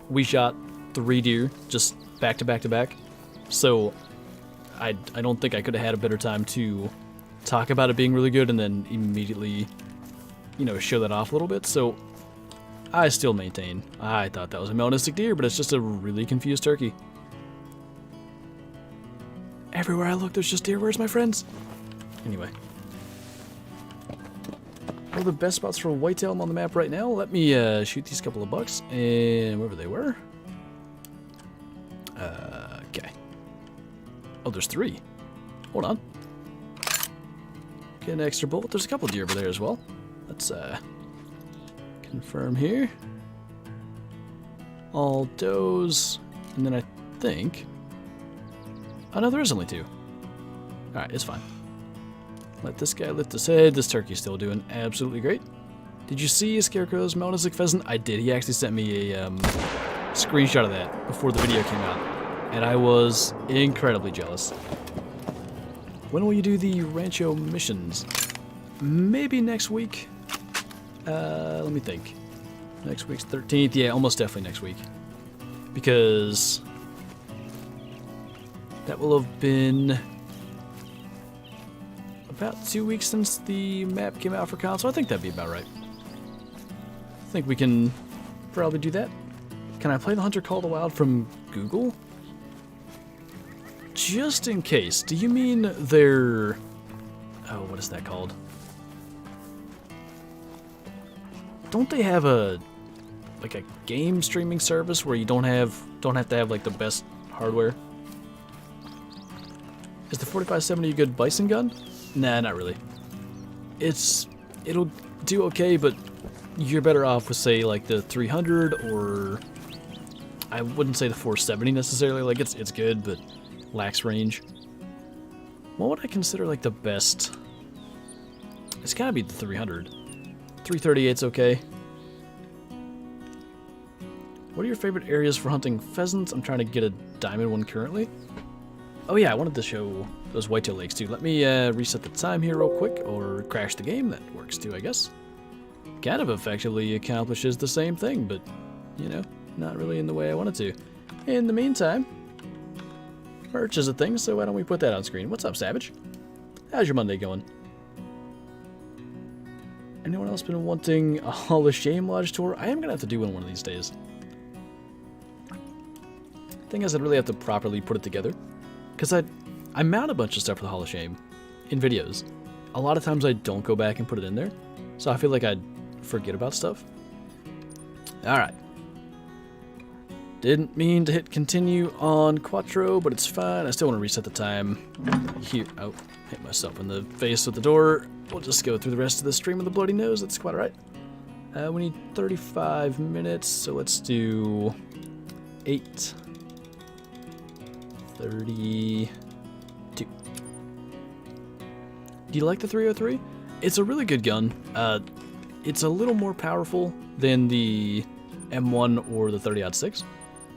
we shot 3 deer just back to back to back. So I don't think I could have had a better time to talk about it being really good and then immediately, you know, show that off a little bit. So I still maintain, I thought that was a melanistic deer, but it's just a really confused turkey. Everywhere I look, there's just deer. Where's my friends? Anyway. One of the best spots for whitetail on the map right now. Let me shoot these couple of bucks, and wherever they were. Okay. Oh, there's 3. Hold on. Get an extra bullet. There's a couple deer over there as well. Let's confirm here. All does, and then I think. Oh no, there is only 2. Alright, it's fine. Let this guy lift his head. This turkey's still doing absolutely great. Did you see Scarecrow's melanistic pheasant? I did. He actually sent me a screenshot of that before the video came out. And I was incredibly jealous. When will you do the Rancho missions? Maybe next week. Let me think. Next week's 13th. Yeah, almost definitely next week. Because that will have been about 2 weeks since the map came out for console. I think that'd be about right. I think we can probably do that. Can I play the Hunter Call the Wild from Google? Just in case. Do you mean their... Oh, what is that called? Don't they have a... like a game streaming service where you don't have to have like the best hardware? Is the 4570 a good bison gun? Nah, not really. It'll do okay, but you're better off with say like the 300 or I wouldn't say the 470 necessarily. Like it's good, but lacks range. What would I consider like the best? It's gotta be the 300. 338's okay. What are your favorite areas for hunting pheasants? I'm trying to get a diamond one currently. Oh yeah, I wanted to show those whitetail lakes too. Let me reset the time here real quick, or crash the game. That works too, I guess. Kind of effectively accomplishes the same thing, but, you know, not really in the way I wanted to. In the meantime, merch is a thing, so why don't we put that on screen? What's up, Savage? How's your Monday going? Anyone else been wanting a Hall of Shame Lodge tour? I am going to have to do one of these days. Thing is, I'd really have to properly put it together. Because I mount a bunch of stuff for the Hall of Shame in videos. A lot of times I don't go back and put it in there. So I feel like I'd forget about stuff. Alright. Didn't mean to hit continue on Quattro, but it's fine. I still want to reset the time here. Oh, hit myself in the face with the door. We'll just go through the rest of the stream with a bloody nose. That's quite alright. We need 35 minutes, so let's do 8. 32. Do you like the 303? It's a really good gun. It's a little more powerful than the M1 or the 30-06.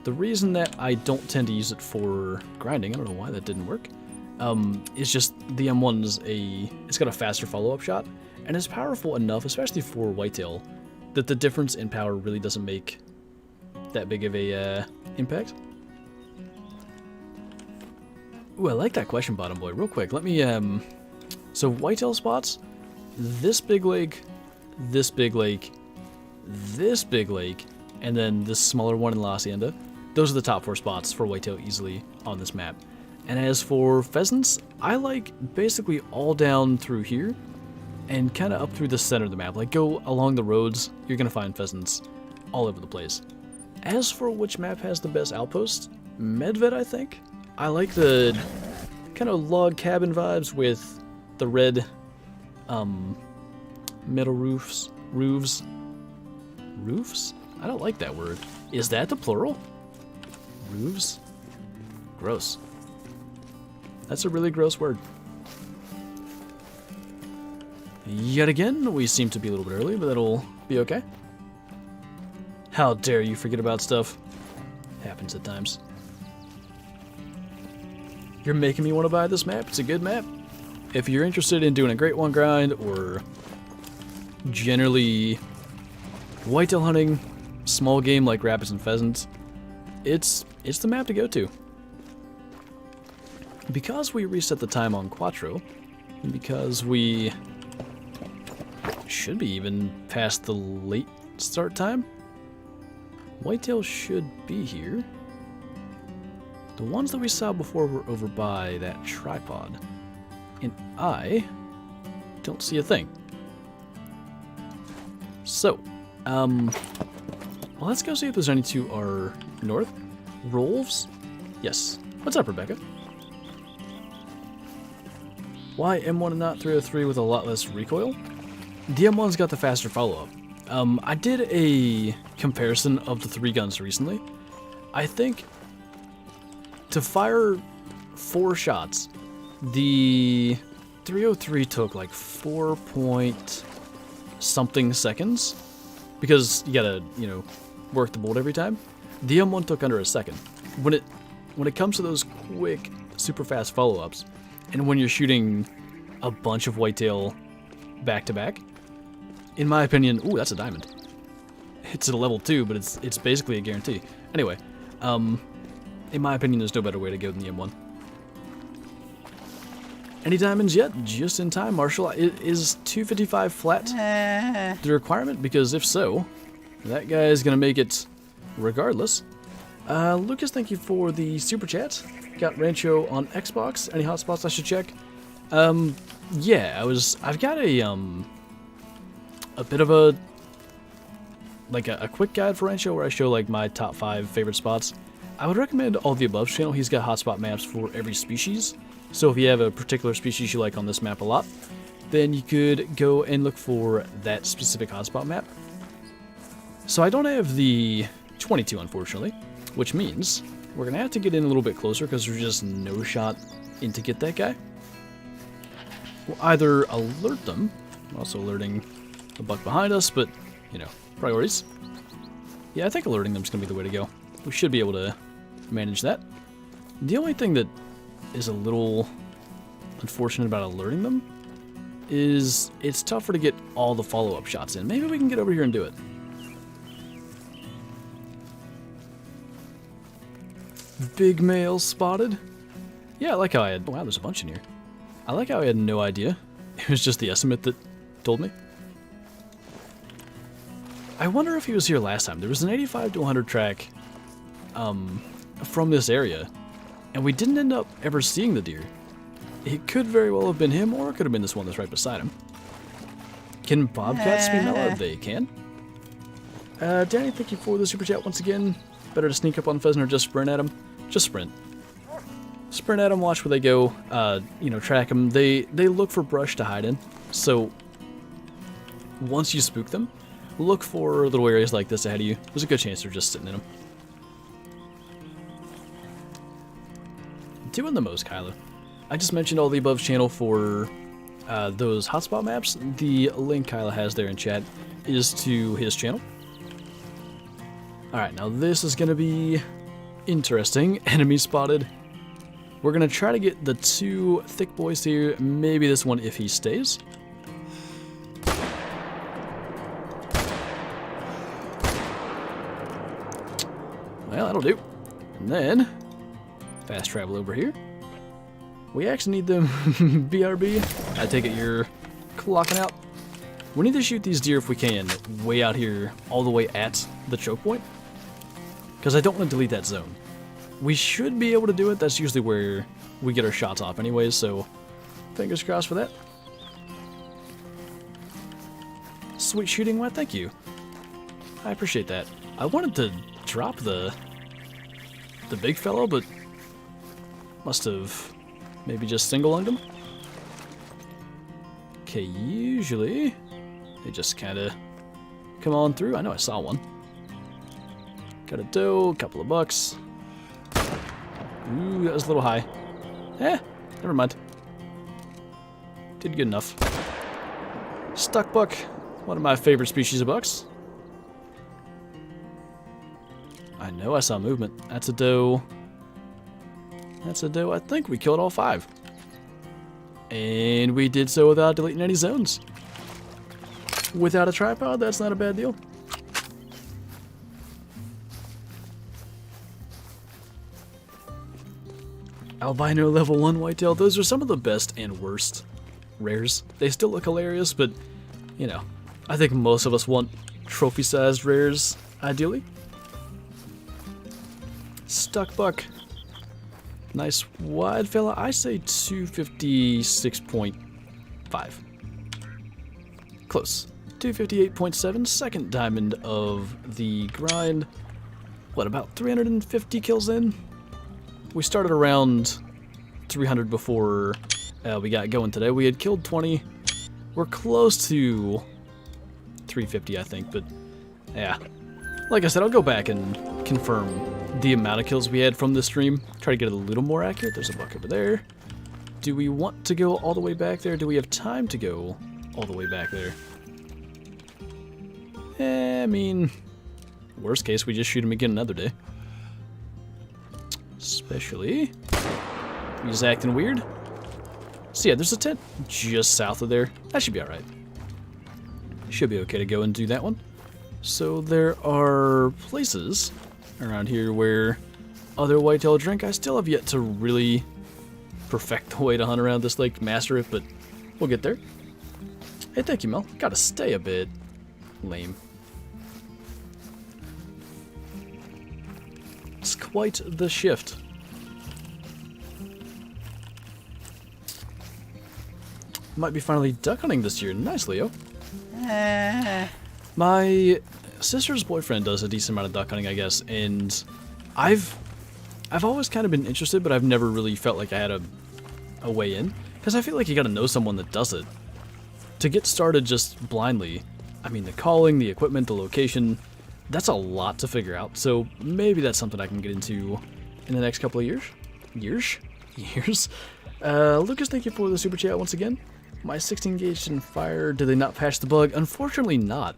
The reason that I don't tend to use it for grinding, I don't know why that didn't work, is just the M1's it's got a faster follow-up shot, and it's powerful enough, especially for Whitetail, that the difference in power really doesn't make that big of a impact. Ooh, I like that question, Bottom Boy. Real quick, let me, so Whitetail spots, this big lake, this big lake, this big lake, and then this smaller one in La Hacienda. Those are the top 4 spots for Whitetail easily on this map. And as for pheasants, I like basically all down through here and kind of up through the center of the map. Like, go along the roads, you're going to find pheasants all over the place. As for which map has the best outposts, Medved, I think. I like the kind of log cabin vibes with the red metal roofs? Roofs? I don't like that word. Is that the plural? Roofs? Gross. That's a really gross word. Yet again, we seem to be a little bit early, but that'll be okay. How dare you forget about stuff? Happens at times. You're making me want to buy this map. It's a good map. If you're interested in doing a Great One grind or generally whitetail hunting, small game like rabbits and pheasants, it's the map to go to. Because we reset the time on Quattro, and because we should be even past the late start time, Whitetail should be here. The ones that we saw before were over by that tripod, and I don't see a thing. So, well, let's go see if there's any to our north. Rolves? Yes. What's up, Rebecca? Why M1 and not 303 with a lot less recoil? The M1's got the faster follow-up. I did a comparison of the 3 guns recently. I think to fire 4 shots, the 303 took like 4 point something seconds, because you gotta, work the bolt every time. The M1 took under a second. When it comes to those quick, super fast follow-ups, and when you're shooting a bunch of whitetail back to back, in my opinion, ooh, that's a diamond. It's at a level 2, but it's basically a guarantee. Anyway, in my opinion, there's no better way to go than the M1. Any diamonds yet? Just in time, Marshall. Is 255 flat the requirement? Because if so, that guy is going to make it regardless. Lucas, thank you for the super chat. Got Rancho on Xbox. Any hotspots I should check? Yeah, I've got a bit of a quick guide for Rancho where I show like my top 5 favorite spots. I would recommend All the Above's channel. He's got hotspot maps for every species. So if you have a particular species you like on this map a lot, then you could go and look for that specific hotspot map. So I don't have the 22, unfortunately, which means we're going to have to get in a little bit closer because there's just no shot in to get that guy. We'll either alert them, also alerting a buck behind us, but, priorities. Yeah, I think alerting them is going to be the way to go. We should be able to manage that. The only thing that is a little unfortunate about alerting them is it's tougher to get all the follow-up shots in. Maybe we can get over here and do it. Big male spotted. Yeah, I like how I had... Wow, there's a bunch in here. I like how I had no idea. It was just the estimate that told me. I wonder if he was here last time. There was an 85 to 100 track from this area, and we didn't end up ever seeing the deer. It could very well have been him, or it could have been this one that's right beside him. Can bobcats be mellow? They can. Danny, thank you for the super chat once again. Better to sneak up on pheasant or just sprint at him? Just sprint. Sprint at them, watch where they go, you know, track them. They look for brush to hide in, so once you spook them, look for little areas like this ahead of you. There's a good chance they're just sitting in them. Doing the most, Kyla. I just mentioned all the above channel for those hotspot maps. The link Kyla has there in chat is to his channel. Alright, now this is going to be interesting. Enemy spotted. We're going to try to get the two thick boys here. Maybe this one if he stays. Well, that'll do. And then, fast travel over here. We actually need them. BRB. I take it you're clocking out. We need to shoot these deer if we can, way out here, all the way at the choke point. Because I don't want to delete that zone. We should be able to do it. That's usually where we get our shots off anyways, so fingers crossed for that. Sweet shooting, why thank you. I appreciate that. I wanted to drop the big fellow, but must have maybe just single-lunged him. Okay, usually they just kind of come on through. I know I saw one. Got a doe, a couple of bucks. Ooh, that was a little high. Never mind. Did good enough. Stuck buck, one of my favorite species of bucks. I know I saw movement. That's a doe. That's a doe. I think we killed all 5. And we did so without deleting any zones. Without a tripod, that's not a bad deal. Albino level 1 whitetail, those are some of the best and worst rares. They still look hilarious, but, you know, I think most of us want trophy-sized rares, ideally. Stuck buck. Nice wide fella. I say 256.5. Close. 258.7, second diamond of the grind. What, about 350 kills in? We started around 300 before we got going today. We had killed 20. We're close to 350, I think, but yeah. Like I said, I'll go back and confirm the amount of kills we had from this stream. Try to get it a little more accurate. There's a buck over there. Do we want to go all the way back there? Do we have time to go all the way back there? I mean, worst case, we just shoot him again another day. Especially, he's acting weird. So yeah, there's a tent just south of there. That should be alright. Should be okay to go and do that one. So there are places around here where other whitetail drink. I still have yet to really perfect the way to hunt around this lake, master it, but we'll get there. Hey, thank you, Mel. Gotta stay a bit lame. It's quite the shift. Might be finally duck hunting this year. Nice, Leo. My sister's boyfriend does a decent amount of duck hunting, I guess, and I've always kind of been interested, but I've never really felt like I had a way in, because I feel like you gotta know someone that does it. To get started just blindly, I mean, the calling, the equipment, the location, that's a lot to figure out, so maybe that's something I can get into in the next couple of years. Years? Lucas, thank you for the super chat once again. My 16 gauge didn't fire. Did they not patch the bug? Unfortunately not.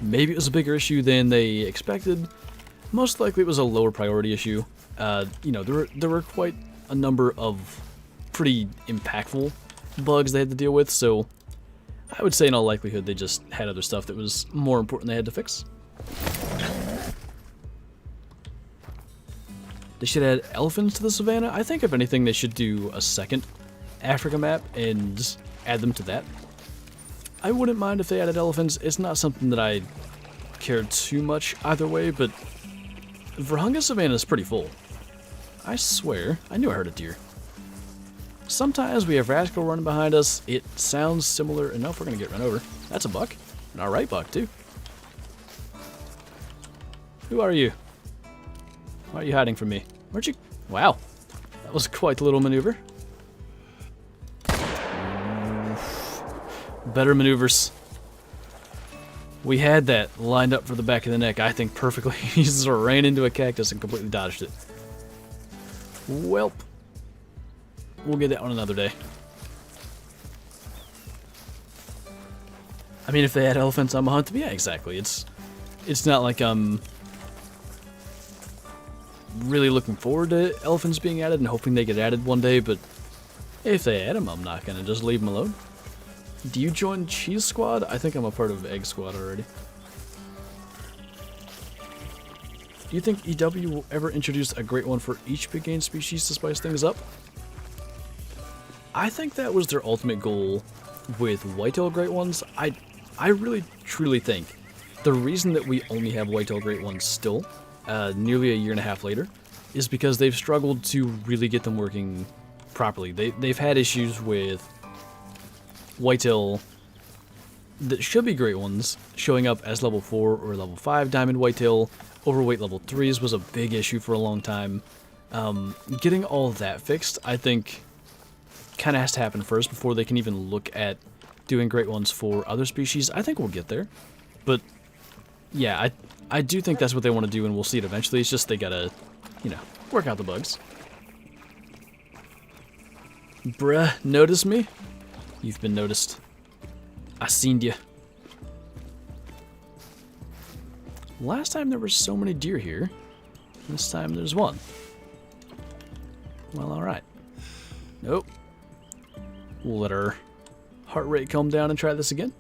Maybe it was a bigger issue than they expected. Most likely it was a lower priority issue. You know, there were quite a number of pretty impactful bugs they had to deal with, so I would say in all likelihood they just had other stuff that was more important they had to fix. They should add elephants to the savannah. I think if anything they should do a second Africa map and add them to that. I wouldn't mind if they added elephants. It's not something that I care too much either way, but Virunga Savannah is pretty full. I swear, I knew I heard a deer. Sometimes we have Rascal running behind us. It sounds similar enough. We're going to get run over. That's a buck. An alright buck, too. Who are you? Why are you hiding from me? Where'd you... Wow. That was quite a little maneuver. Better maneuvers. We had that lined up for the back of the neck, I think, perfectly. He just ran into a cactus and completely dodged it. Welp. We'll get that one another day. I mean, if they had elephants on my hunt, yeah, exactly. It's not like I'm really looking forward to elephants being added and hoping they get added one day, but if they add them, I'm not going to just leave them alone. Do you join Cheese Squad? I think I'm a part of Egg Squad already. Do you think EW will ever introduce a great one for each big game species to spice things up? I think that was their ultimate goal with Whitetail Great Ones. I really truly think the reason that we only have Whitetail Great Ones still, nearly a year and a half later, is because they've struggled to really get them working properly. They've had issues with Whitetail that should be Great Ones showing up as level 4 or level 5 Diamond Whitetail. Overweight level 3s was a big issue for a long time. Getting all of that fixed, I think, kind of has to happen first before they can even look at doing Great Ones for other species. I think we'll get there. But, yeah, I do think that's what they want to do, and we'll see it eventually. It's just they gotta, you know, work out the bugs. Bruh, notice me? You've been noticed. I seen ya. Last time there were so many deer here. This time there's one. Well, alright. Nope. We'll let our heart rate calm down and try this again.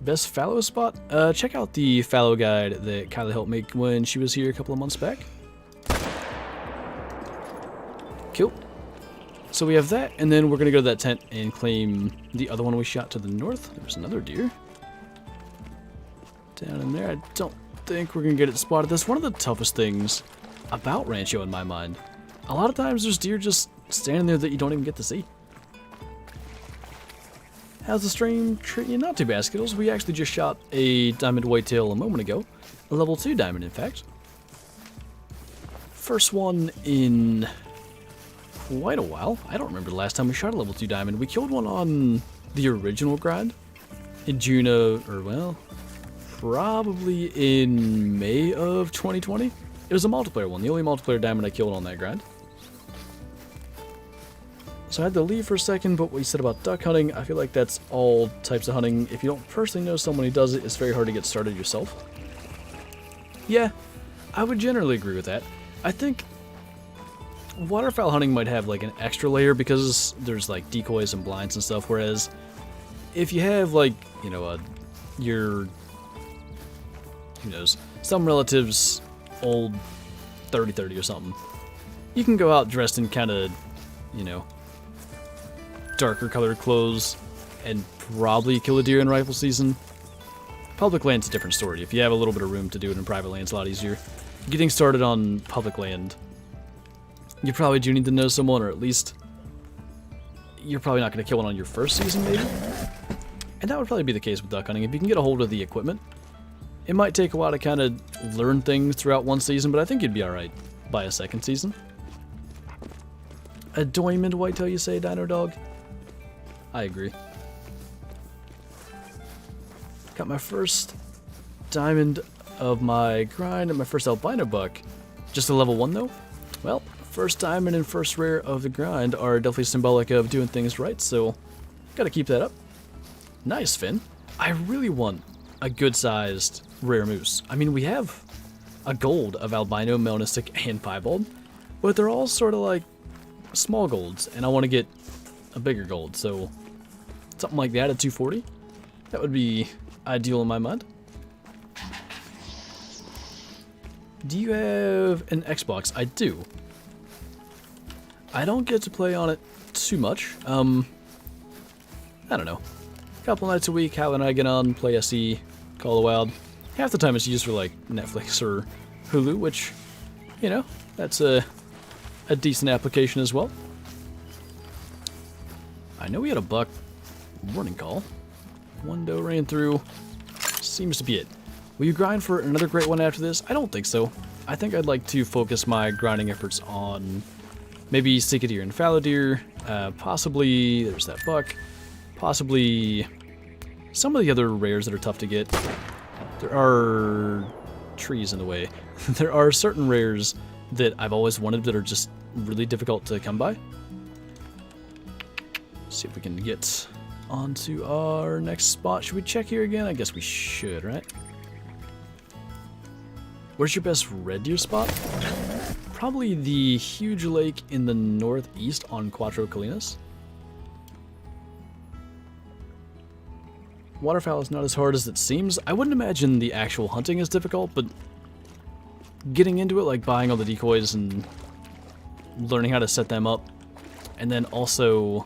Best fallow spot? Check out the fallow guide that Kylie helped make when she was here a couple of months back. Cool. So we have that, and then we're going to go to that tent and claim the other one we shot to the north. There's another deer. Down in there. I don't think we're going to get it spotted. That's one of the toughest things about Rancho in my mind. A lot of times there's deer just standing there that you don't even get to see. How's the stream treating you? Not too bad, Skittles. We actually just shot a diamond whitetail a moment ago. A level 2 diamond, in fact. First one in quite a while. I don't remember the last time we shot a level 2 diamond. We killed one on the original grind in June of, or well, probably in May of 2020. It was a multiplayer one, the only multiplayer diamond I killed on that grind. So I had to leave for a second, but what you said about duck hunting, I feel like that's all types of hunting. If you don't personally know someone who does it, it's very hard to get started yourself. Yeah, I would generally agree with that. I think waterfowl hunting might have like an extra layer because there's like decoys and blinds and stuff, whereas if you have like, you know, your, who knows, some relatives old 30-30 or something, you can go out dressed in kind of, you know, darker colored clothes and probably kill a deer in rifle season. Public land's a different story. If you have a little bit of room to do it in private land, it's a lot easier. Getting started on public land, you probably do need to know someone, or at least you're probably not going to kill one on your first season, maybe. And that would probably be the case with duck hunting. If you can get a hold of the equipment, it might take a while to kind of learn things throughout one season, but I think you'd be alright by a second season. A diamond whitetail, you say, Dino Dog? I agree. Got my first diamond of my grind and my first albino buck. Just a level 1 though? Well, first diamond and first rare of the grind are definitely symbolic of doing things right, so gotta keep that up. Nice, Finn. I really want a good-sized rare moose. I mean, we have a gold of albino, melanistic, and piebald, but they're all sort of like small golds, and I want to get a bigger gold, so something like that at 240. That would be ideal in my mind. Do you have an Xbox? I do. I don't get to play on it too much. I don't know. A couple nights a week, Hal and I get on, play SE, Call of the Wild. Half the time it's used for like Netflix or Hulu, which, you know, that's a decent application as well. I know we had a buck warning call. One doe ran through. Seems to be it. Will you grind for another great one after this? I don't think so. I think I'd like to focus my grinding efforts on maybe Sika deer and fallow deer, possibly, there's that buck, possibly some of the other rares that are tough to get. There are trees in the way. There are certain rares that I've always wanted that are just really difficult to come by. See if we can get onto our next spot. Should we check here again? I guess we should, right? Where's your best red deer spot? Probably the huge lake in the northeast on Cuatro Colinas. Waterfowl is not as hard as it seems. I wouldn't imagine the actual hunting is difficult, but getting into it, like buying all the decoys and learning how to set them up, and then also,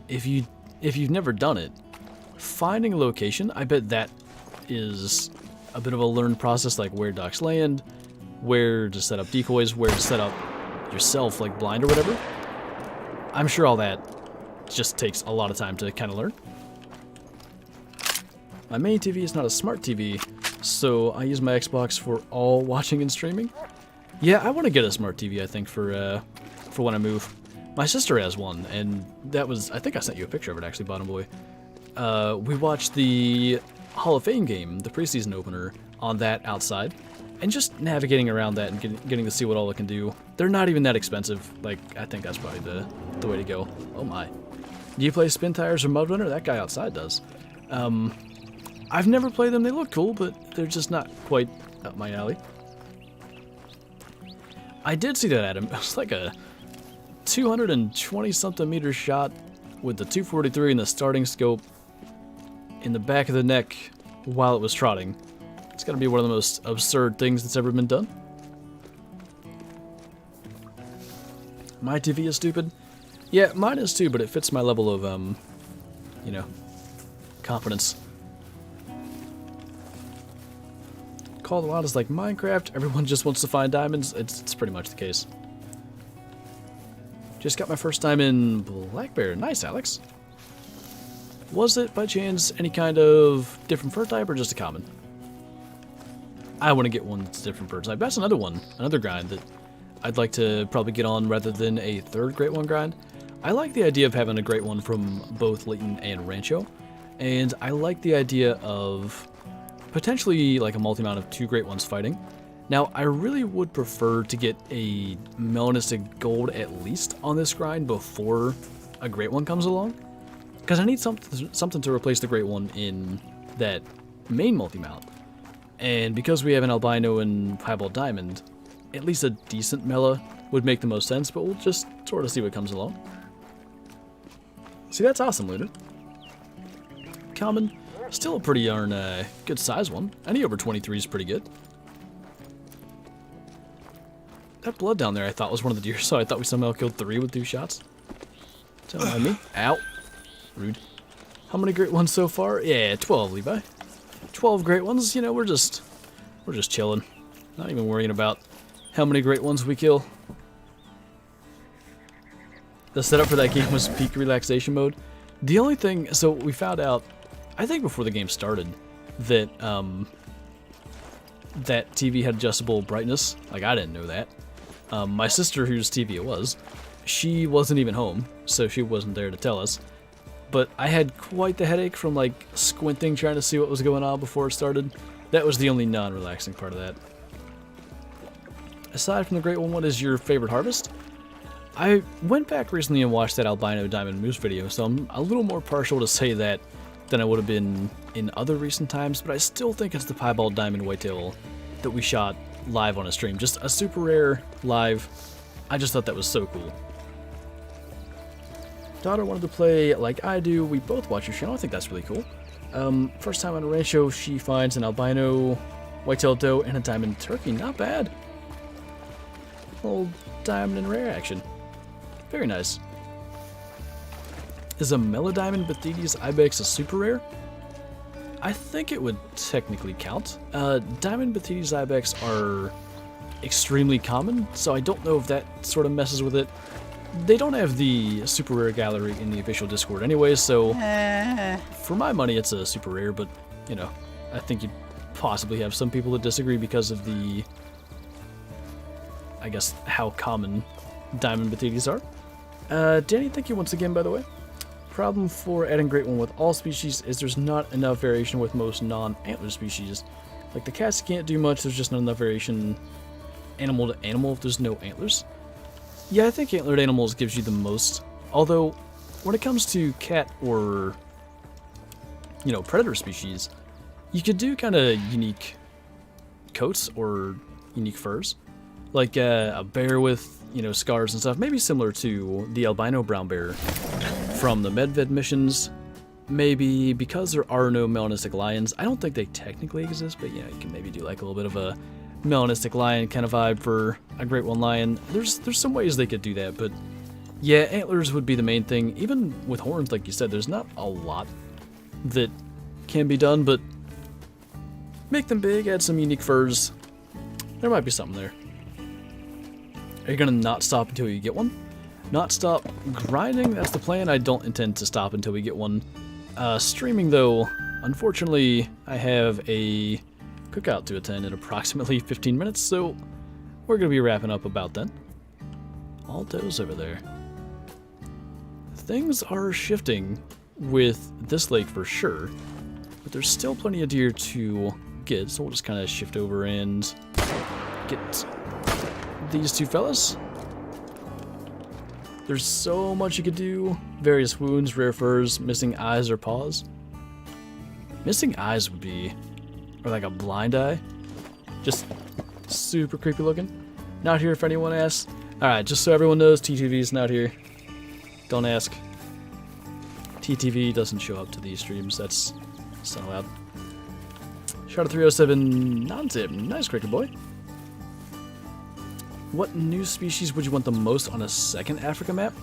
if you've never done it, finding a location, I bet that is a bit of a learned process, like where ducks land, where to set up decoys, where to set up yourself, like blind or whatever. I'm sure all that just takes a lot of time to kind of learn. My main TV is not a smart TV, so I use my Xbox for all watching and streaming. Yeah, I want to get a smart TV, I think, for when I move. My sister has one, and that was, I think I sent you a picture of it actually, Bottom Boy. We watched the Hall of Fame game, the preseason opener, on that outside, and just navigating around that and getting to see what all it can do. They're not even that expensive. Like, I think that's probably the way to go. Oh my. Do you play Spin Tires or Mud Runner? That guy outside does. I've never played them. They look cool, but they're just not quite up my alley. I did see that, Adam. It was like a 220-something meter shot with the 243 in the starting scope in the back of the neck while it was trotting. It's gotta be one of the most absurd things that's ever been done. My TV is stupid. Yeah, mine is too, but it fits my level of, you know, competence. Call the Wild is like Minecraft. Everyone just wants to find diamonds. It's pretty much the case. Just got my first time in Black Bear. Nice, Alex. Was it, by chance, any kind of different fur type or just a common? I want to get one that's different fur type. That's another one, another grind that I'd like to probably get on rather than a third Great One grind. I like the idea of having a Great One from both Layton and Rancho, and I like the idea of potentially like a multi-mount of 2 Great Ones fighting. Now, I really would prefer to get a melanistic gold at least on this grind before a Great One comes along, because I need something to replace the Great One in that main multi-mount. And because we have an Albino and Piebald Diamond, at least a decent Mela would make the most sense, but we'll just sort of see what comes along. See, that's awesome, Luna. Common, still a pretty darn good size one. Any over 23 is pretty good. That blood down there I thought was one of the deer, so I thought we somehow killed 3 with 2 shots. Don't mind me. Ow. Rude. How many Great Ones so far? Yeah, 12, Levi. 12 Great Ones, you know, we're just chilling. Not even worrying about how many Great Ones we kill. The setup for that game was peak relaxation mode. The only thing, so we found out, I think before the game started, that that TV had adjustable brightness. Like, I didn't know that. My sister, whose TV it was, she wasn't even home, so she wasn't there to tell us. But I had quite the headache from, like, squinting trying to see what was going on before it started. That was the only non-relaxing part of that. Aside from the Great One, what is your favorite harvest? I went back recently and watched that Albino Diamond Moose video, so I'm a little more partial to say that than I would have been in other recent times, but I still think it's the Piebald Diamond Whitetail that we shot live on a stream. Just a super rare live. I just thought that was so cool. Daughter wanted to play like I do. We both watch your channel. I think that's really cool. First time on a Rancho, she finds an albino whitetail doe and a diamond turkey. Not bad. Little diamond and rare action. Very nice. Is a Melodiamond Bathides Ibex a super rare? I think it would technically count. Diamond Bathides ibex are extremely common, so I don't know if that sort of messes with it. They don't have the super rare gallery in the official Discord anyway, so for my money it's a super rare, but you know, I think you'd possibly have some people that disagree because of the, I guess, how common Diamond Bathides are. Danny, thank you once again, by the way. Problem for adding Great One with all species is there's not enough variation with most non-antler species. Like the cats can't do much, there's just not enough variation animal to animal if there's no antlers. Yeah, I think antlered animals gives you the most. Although, when it comes to cat or, you know, predator species, you could do kind of unique coats or unique furs. Like a bear with, you know, scars and stuff. Maybe similar to the albino brown bear from the Medved missions. Maybe because there are no melanistic lions. I don't think they technically exist, but yeah, you can maybe do like a little bit of a melanistic lion kind of vibe for a Great One lion. There's some ways they could do that, but yeah, antlers would be the main thing. Even with horns, like you said, there's not a lot that can be done, but make them big, add some unique furs. There might be something there. Are you gonna not stop until you get one? Not stop grinding, that's the plan. I don't intend to stop until we get one. Streaming though, unfortunately, I have a cookout to attend in approximately 15 minutes, so we're going to be wrapping up about then. All those over there. Things are shifting with this lake for sure, but there's still plenty of deer to get, so we'll just kind of shift over and get these two fellas. There's so much you could do. Various wounds, rare furs, missing eyes or paws. Missing eyes would be, or like a blind eye. Just super creepy looking. Not here if anyone asks. Alright, just so everyone knows, TTV's not here. Don't ask. TTV doesn't show up to these streams. That's not allowed. Shard 307 non-tip. Nice, cricket boy. What new species would you want the most on a second Africa map?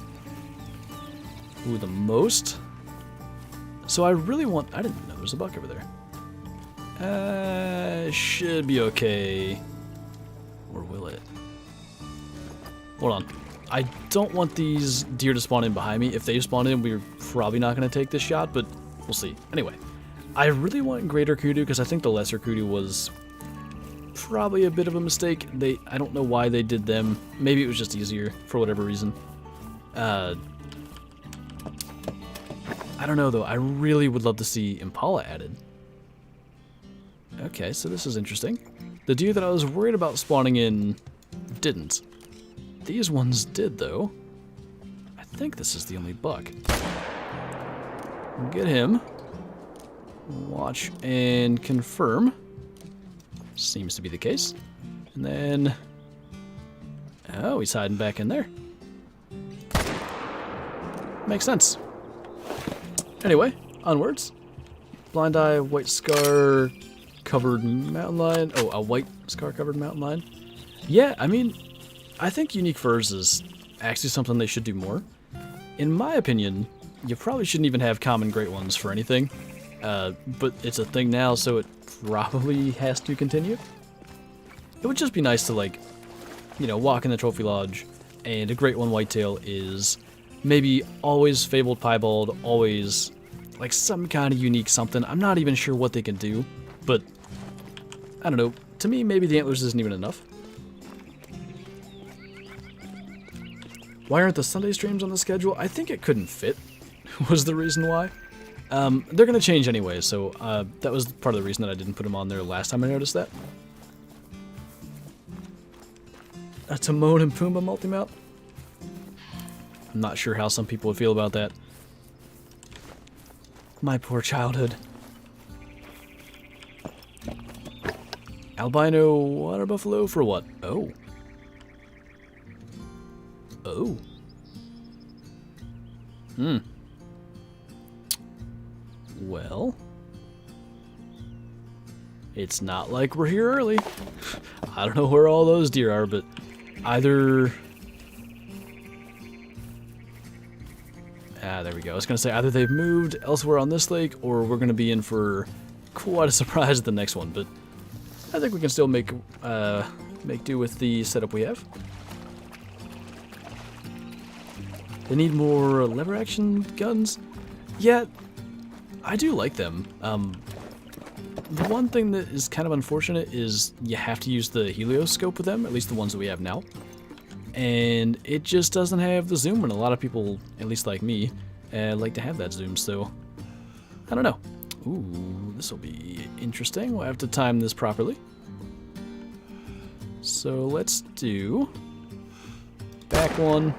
Ooh, the most? So I really want... I didn't know there was a buck over there. Should be okay. Or will it? Hold on. I don't want these deer to spawn in behind me. If they spawn in, we're probably not going to take this shot, but we'll see. Anyway, I really want greater kudu because I think the lesser kudu was probably a bit of a mistake. I don't know why they did them. Maybe it was just easier for whatever reason. I don't know though. I really would love to see Impala added. Okay, so this is interesting. The deer that I was worried about spawning in didn't. These ones did though. I think this is the only buck. Get him. Watch and confirm. Seems to be the case. And then... oh, he's hiding back in there. Makes sense. Anyway, onwards. Blind eye, white scar covered mountain lion. Oh, a white scar covered mountain lion. Yeah, I mean, I think unique furs is actually something they should do more. In my opinion, you probably shouldn't even have common great ones for anything. But it's a thing now, so it probably has to continue. It would just be nice to, like, you know, walk in the trophy lodge, and a great one whitetail is maybe always fabled piebald, always, like, some kind of unique something. I'm not even sure what they can do, but, I don't know. To me, maybe the antlers isn't even enough. Why aren't the Sunday streams on the schedule? I think it couldn't fit, was the reason why. They're going to change anyway, so that was part of the reason that I didn't put them on there last time I noticed that. A Timon and Pumbaa multi-mount? I'm not sure how some people would feel about that. My poor childhood. Albino water buffalo for what? Oh. Oh. Well, it's not like we're here early. I don't know where all those deer are, but either... there we go. I was going to say either they've moved elsewhere on this lake, or we're going to be in for quite a surprise at the next one, but I think we can still make do with the setup we have. They need more lever action guns. Yeah, I do like them. The one thing that is kind of unfortunate is you have to use the helioscope with them, at least the ones that we have now. And it just doesn't have the zoom, and a lot of people, at least like me, like to have that zoom, so I don't know. Ooh, this will be interesting. We'll have to time this properly. So let's do back one,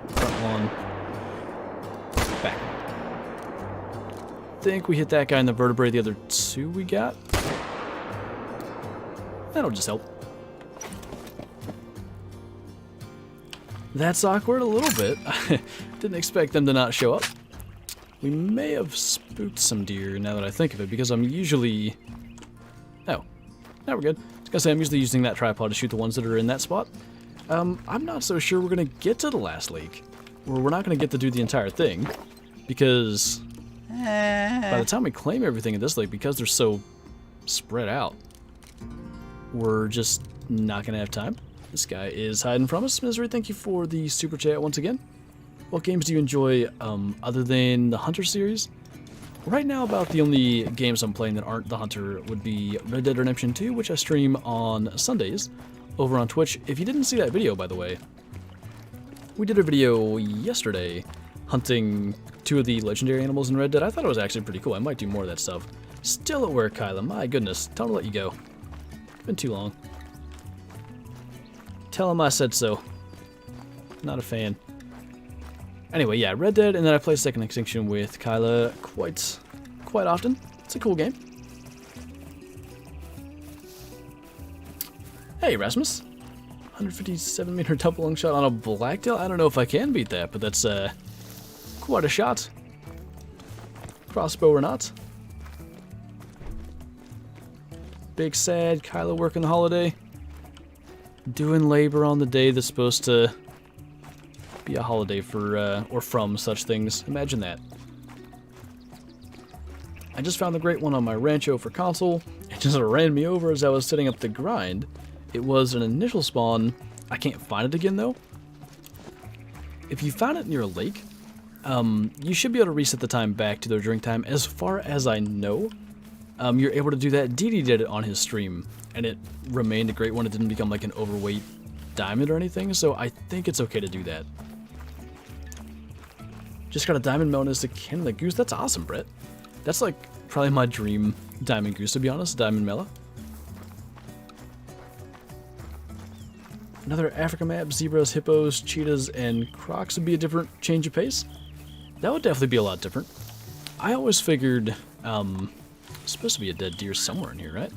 front one, back one. Think we hit that guy in the vertebrae. The other two we got. That'll just help. That's awkward a little bit. Didn't expect them to not show up. We may have spooked some deer now that I think of it, because I'm usually... Oh, now we're good. I was gonna say I'm usually using that tripod to shoot the ones that are in that spot. I'm not so sure we're gonna get to the last lake. Or we're not gonna get to do the entire thing, because by the time we claim everything in this lake, because they're so spread out, we're just not gonna have time. This guy is hiding from us. Misery, thank you for the super chat once again. What games do you enjoy other than the Hunter series? Right now, about the only games I'm playing that aren't the Hunter would be Red Dead Redemption 2, which I stream on Sundays over on Twitch. If you didn't see that video, by the way, we did a video yesterday hunting 2 of the legendary animals in Red Dead. I thought it was actually pretty cool. I might do more of that stuff. Still at work, Kyla. My goodness. Tell him to let you go. It's been too long. Tell him I said so. Not a fan. Anyway, yeah, Red Dead, and then I play Second Extinction with Kyla quite often. It's a cool game. Hey, Rasmus. 157-meter double lung shot on a blacktail? I don't know if I can beat that, but that's quite a shot. Crossbow or not. Big sad, Kyla working the holiday. Doing labor on the day that's supposed to be a holiday for, or from such things. Imagine that. I just found the great one on my Rancho for console. It just ran me over as I was setting up the grind. It was an initial spawn. I can't find it again, though. If you found it near a lake, you should be able to reset the time back to their drink time. As far as I know, you're able to do that. DD did it on his stream, and it remained a great one. It didn't become like an overweight diamond or anything, so I think it's okay to do that. Just got a diamond melon as a Canada goose. That's awesome, Brett. That's like probably my dream diamond goose, to be honest. Diamond melon. Another Africa map. Zebras, hippos, cheetahs, and crocs would be a different change of pace. That would definitely be a lot different. I always figured, there's supposed to be a dead deer somewhere in here, right?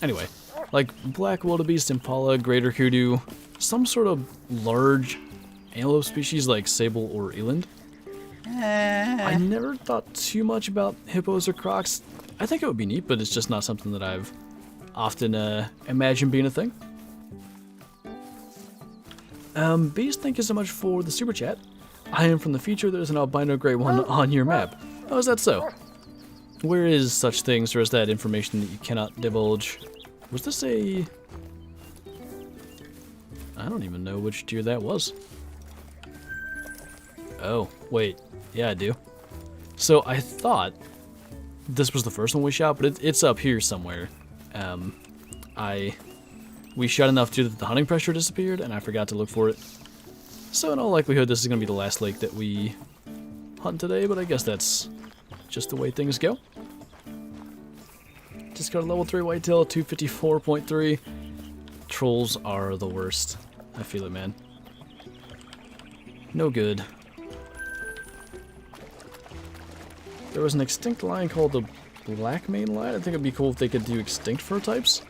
Anyway, like black wildebeest, impala, greater kudu, some sort of large antelope species like sable or eland. I never thought too much about hippos or crocs. I think it would be neat, but it's just not something that I've often imagined being a thing. Beast, thank you so much for the super chat. I am from the future. There's an albino gray one on your map. Oh, is that so? Where is such things, or is that information that you cannot divulge? Was this a... I don't even know which deer that was. Oh, wait. Yeah, I do. So I thought this was the first one we shot, but it's up here somewhere. We shot enough to that the hunting pressure disappeared, and I forgot to look for it. So in all likelihood, this is going to be the last lake that we hunt today, but I guess that's just the way things go. Just got a level 3 whitetail, 254.3. Trolls are the worst. I feel it, man. No good. There was an extinct lion called the black maned lion. I think it'd be cool if they could do extinct fur types.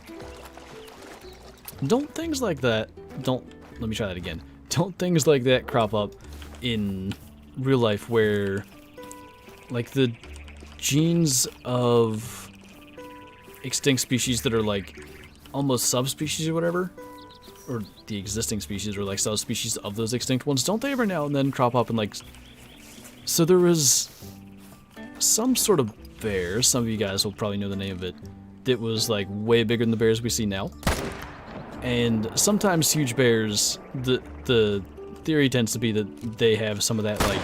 Don't things like that... Let me try that again. Don't things like that crop up in real life where, like, the genes of extinct species that are, like, almost subspecies or whatever, or the existing species or, like, subspecies of those extinct ones, don't they every now and then crop up in, like... So there was some sort of bear. Some of you guys will probably know the name of it. It was like way bigger than the bears we see now. And sometimes huge bears, the theory tends to be that they have some of that like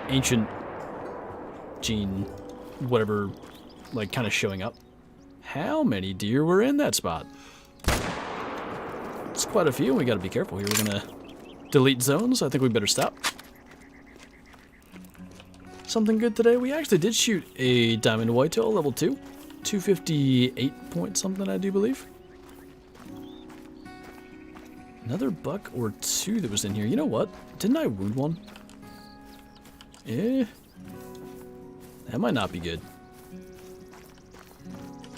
ancient gene, whatever, like kind of showing up. How many deer were in that spot? It's quite a few. We got to be careful here. We're gonna delete zones. I think we better stop. Something good today. We actually did shoot a diamond whitetail level 2, 258 point something, I do believe. Another buck or two that was in here. You know what? Didn't I wound one? Eh. That might not be good.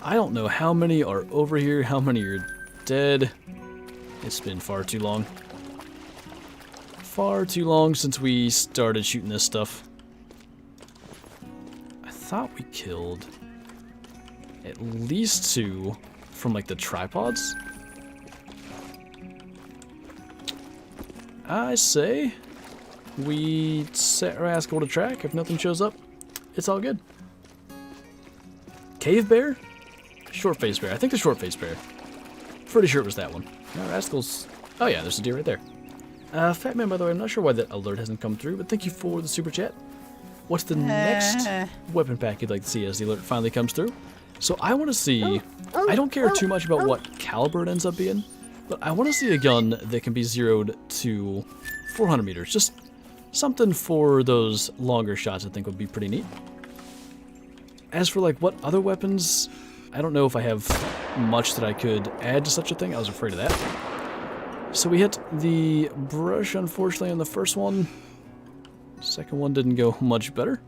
I don't know how many are over here, how many are dead. It's been far too long. Far too long since we started shooting this stuff. I thought we killed at least 2 from like the tripods. I say we set our ass go to track. If nothing shows up, it's all good. Cave bear? Short-faced bear. I think the short-faced bear. Pretty sure it was that one. No, rascals. Oh yeah, there's a deer right there. Fat man, by the way, I'm not sure why that alert hasn't come through, but thank you for the super chat. What's the next weapon pack you'd like to see as the alert finally comes through? So I want to see, I don't care too much about what caliber it ends up being, but I want to see a gun that can be zeroed to 400 meters. Just something for those longer shots I think would be pretty neat. As for like what other weapons, I don't know if I have much that I could add to such a thing. I was afraid of that. So we hit the brush, unfortunately, on the first one. Second one didn't go much better.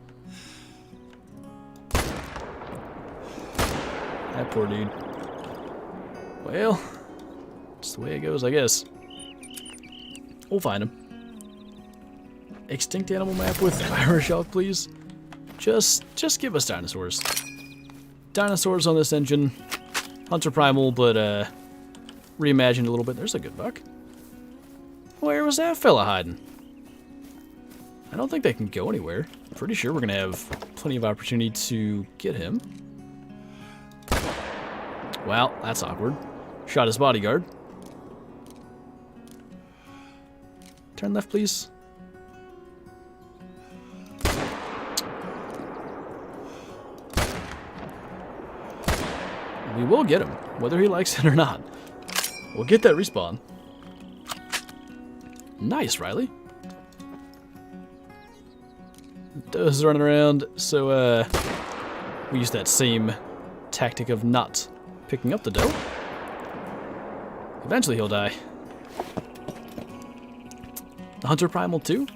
That poor dude. Well, it's the way it goes, I guess. We'll find him. Extinct animal map with Irish elk, please. Just give us dinosaurs. Dinosaurs on this engine. Hunter Primal, but reimagined a little bit. There's a good buck. Where was that fella hiding? I don't think they can go anywhere. Pretty sure we're gonna have plenty of opportunity to get him. Well, that's awkward. Shot his bodyguard. Turn left, please. We will get him, whether he likes it or not. We'll get that respawn. Nice, Riley. Doe's running around, so we use that same tactic of not picking up the doe. Eventually he'll die. The Hunter Primal too?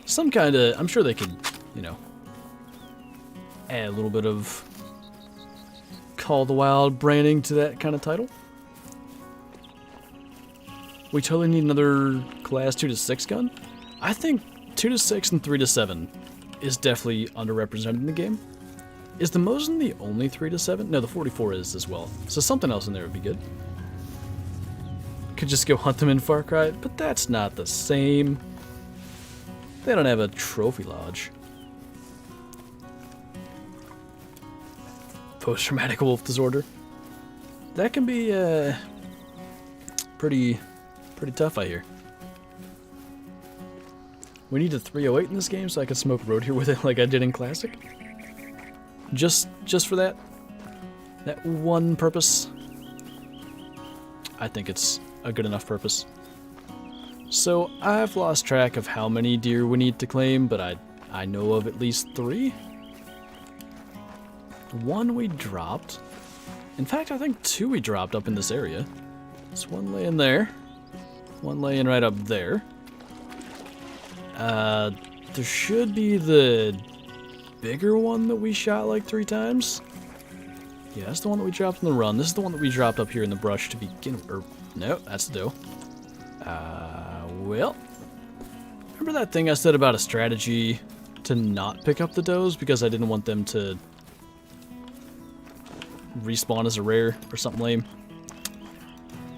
Some kind of, I'm sure they could, you know, add a little bit of Call the Wild branding to that kind of title. We totally need another class 2 to 6 gun. I think 2 to 6 and 3 to 7 is definitely underrepresented in the game. Is the Mosin the only 3 to 7? No, the 44 is as well. So something else in there would be good. Could just go hunt them in Far Cry, but that's not the same. They don't have a trophy lodge. Post-traumatic wolf disorder. That can be pretty tough, I hear. We need a 308 in this game so I can smoke road here with it like I did in Classic. Just for that one purpose. I think it's a good enough purpose. So I've lost track of how many deer we need to claim, but I know of at least 3. 1 we dropped. In fact, I think 2 we dropped up in this area. There's 1 laying there. 1 laying right up there. There should be the bigger one that we shot like 3 times. Yeah, that's the one that we dropped in the run. This is the one that we dropped up here in the brush to begin with. Or, no, that's the doe. Well, remember that thing I said about a strategy to not pick up the does because I didn't want them to respawn as a rare or something lame?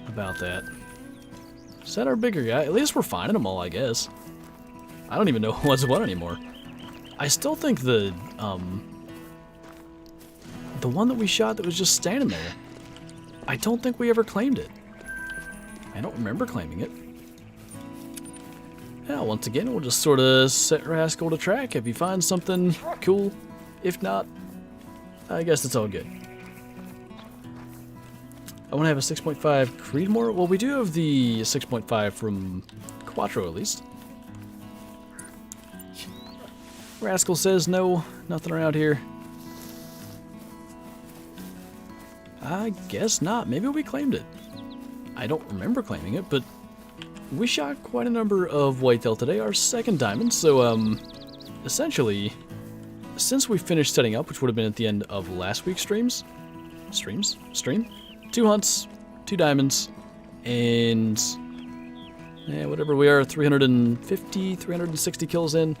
About that. Is that our bigger guy? At least we're finding them all, I guess. I don't even know what's what anymore. I still think the the one that we shot that was just standing there. I don't think we ever claimed it. I don't remember claiming it. Yeah, once again, we'll just sort of set Rascal to track. If he finds something, cool. If not, I guess it's all good. I want to have a 6.5 Creedmoor. Well, we do have the 6.5 from Quattro, at least. Rascal says no, nothing around here. I guess not. Maybe we claimed it. I don't remember claiming it, but we shot quite a number of whitetail today, our second diamond. So, essentially, since we finished setting up, which would have been at the end of last week's stream, 2 hunts, 2 diamonds, and yeah, whatever we are, 350, 360 kills in.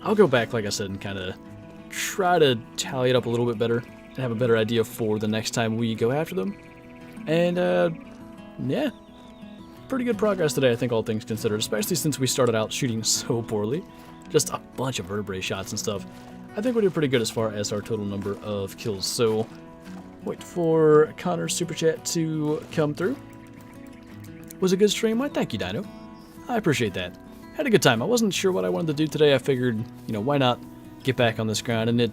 I'll go back, like I said, and kind of try to tally it up a little bit better and have a better idea for the next time we go after them. And, yeah, pretty good progress today, I think, all things considered, especially since we started out shooting so poorly. Just a bunch of vertebrae shots and stuff. I think we did pretty good as far as our total number of kills. So, wait for Connor's super chat to come through. Was a good stream? Why, thank you, Dino. I appreciate that. Had a good time. I wasn't sure what I wanted to do today. I figured, you know, why not get back on this ground, and it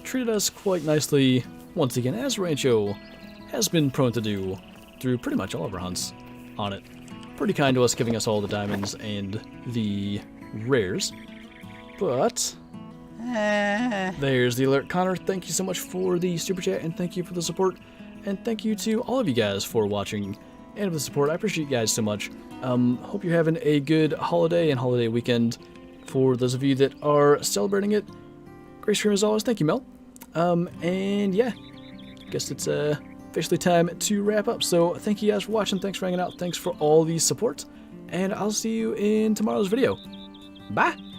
treated us quite nicely once again, as Rancho has been prone to do through pretty much all of our hunts on it. Pretty kind to us, giving us all the diamonds and the rares. But there's the alert. Connor, thank you so much for the super chat, and thank you for the support, and thank you to all of you guys for watching and for the support. I appreciate you guys so much. Hope you're having a good holiday and holiday weekend for those of you that are celebrating it. Great stream as always. Thank you, Mel. And yeah, guess it's officially time to wrap up. So thank you guys for watching. Thanks for hanging out. Thanks for all the support. And I'll see you in tomorrow's video. Bye!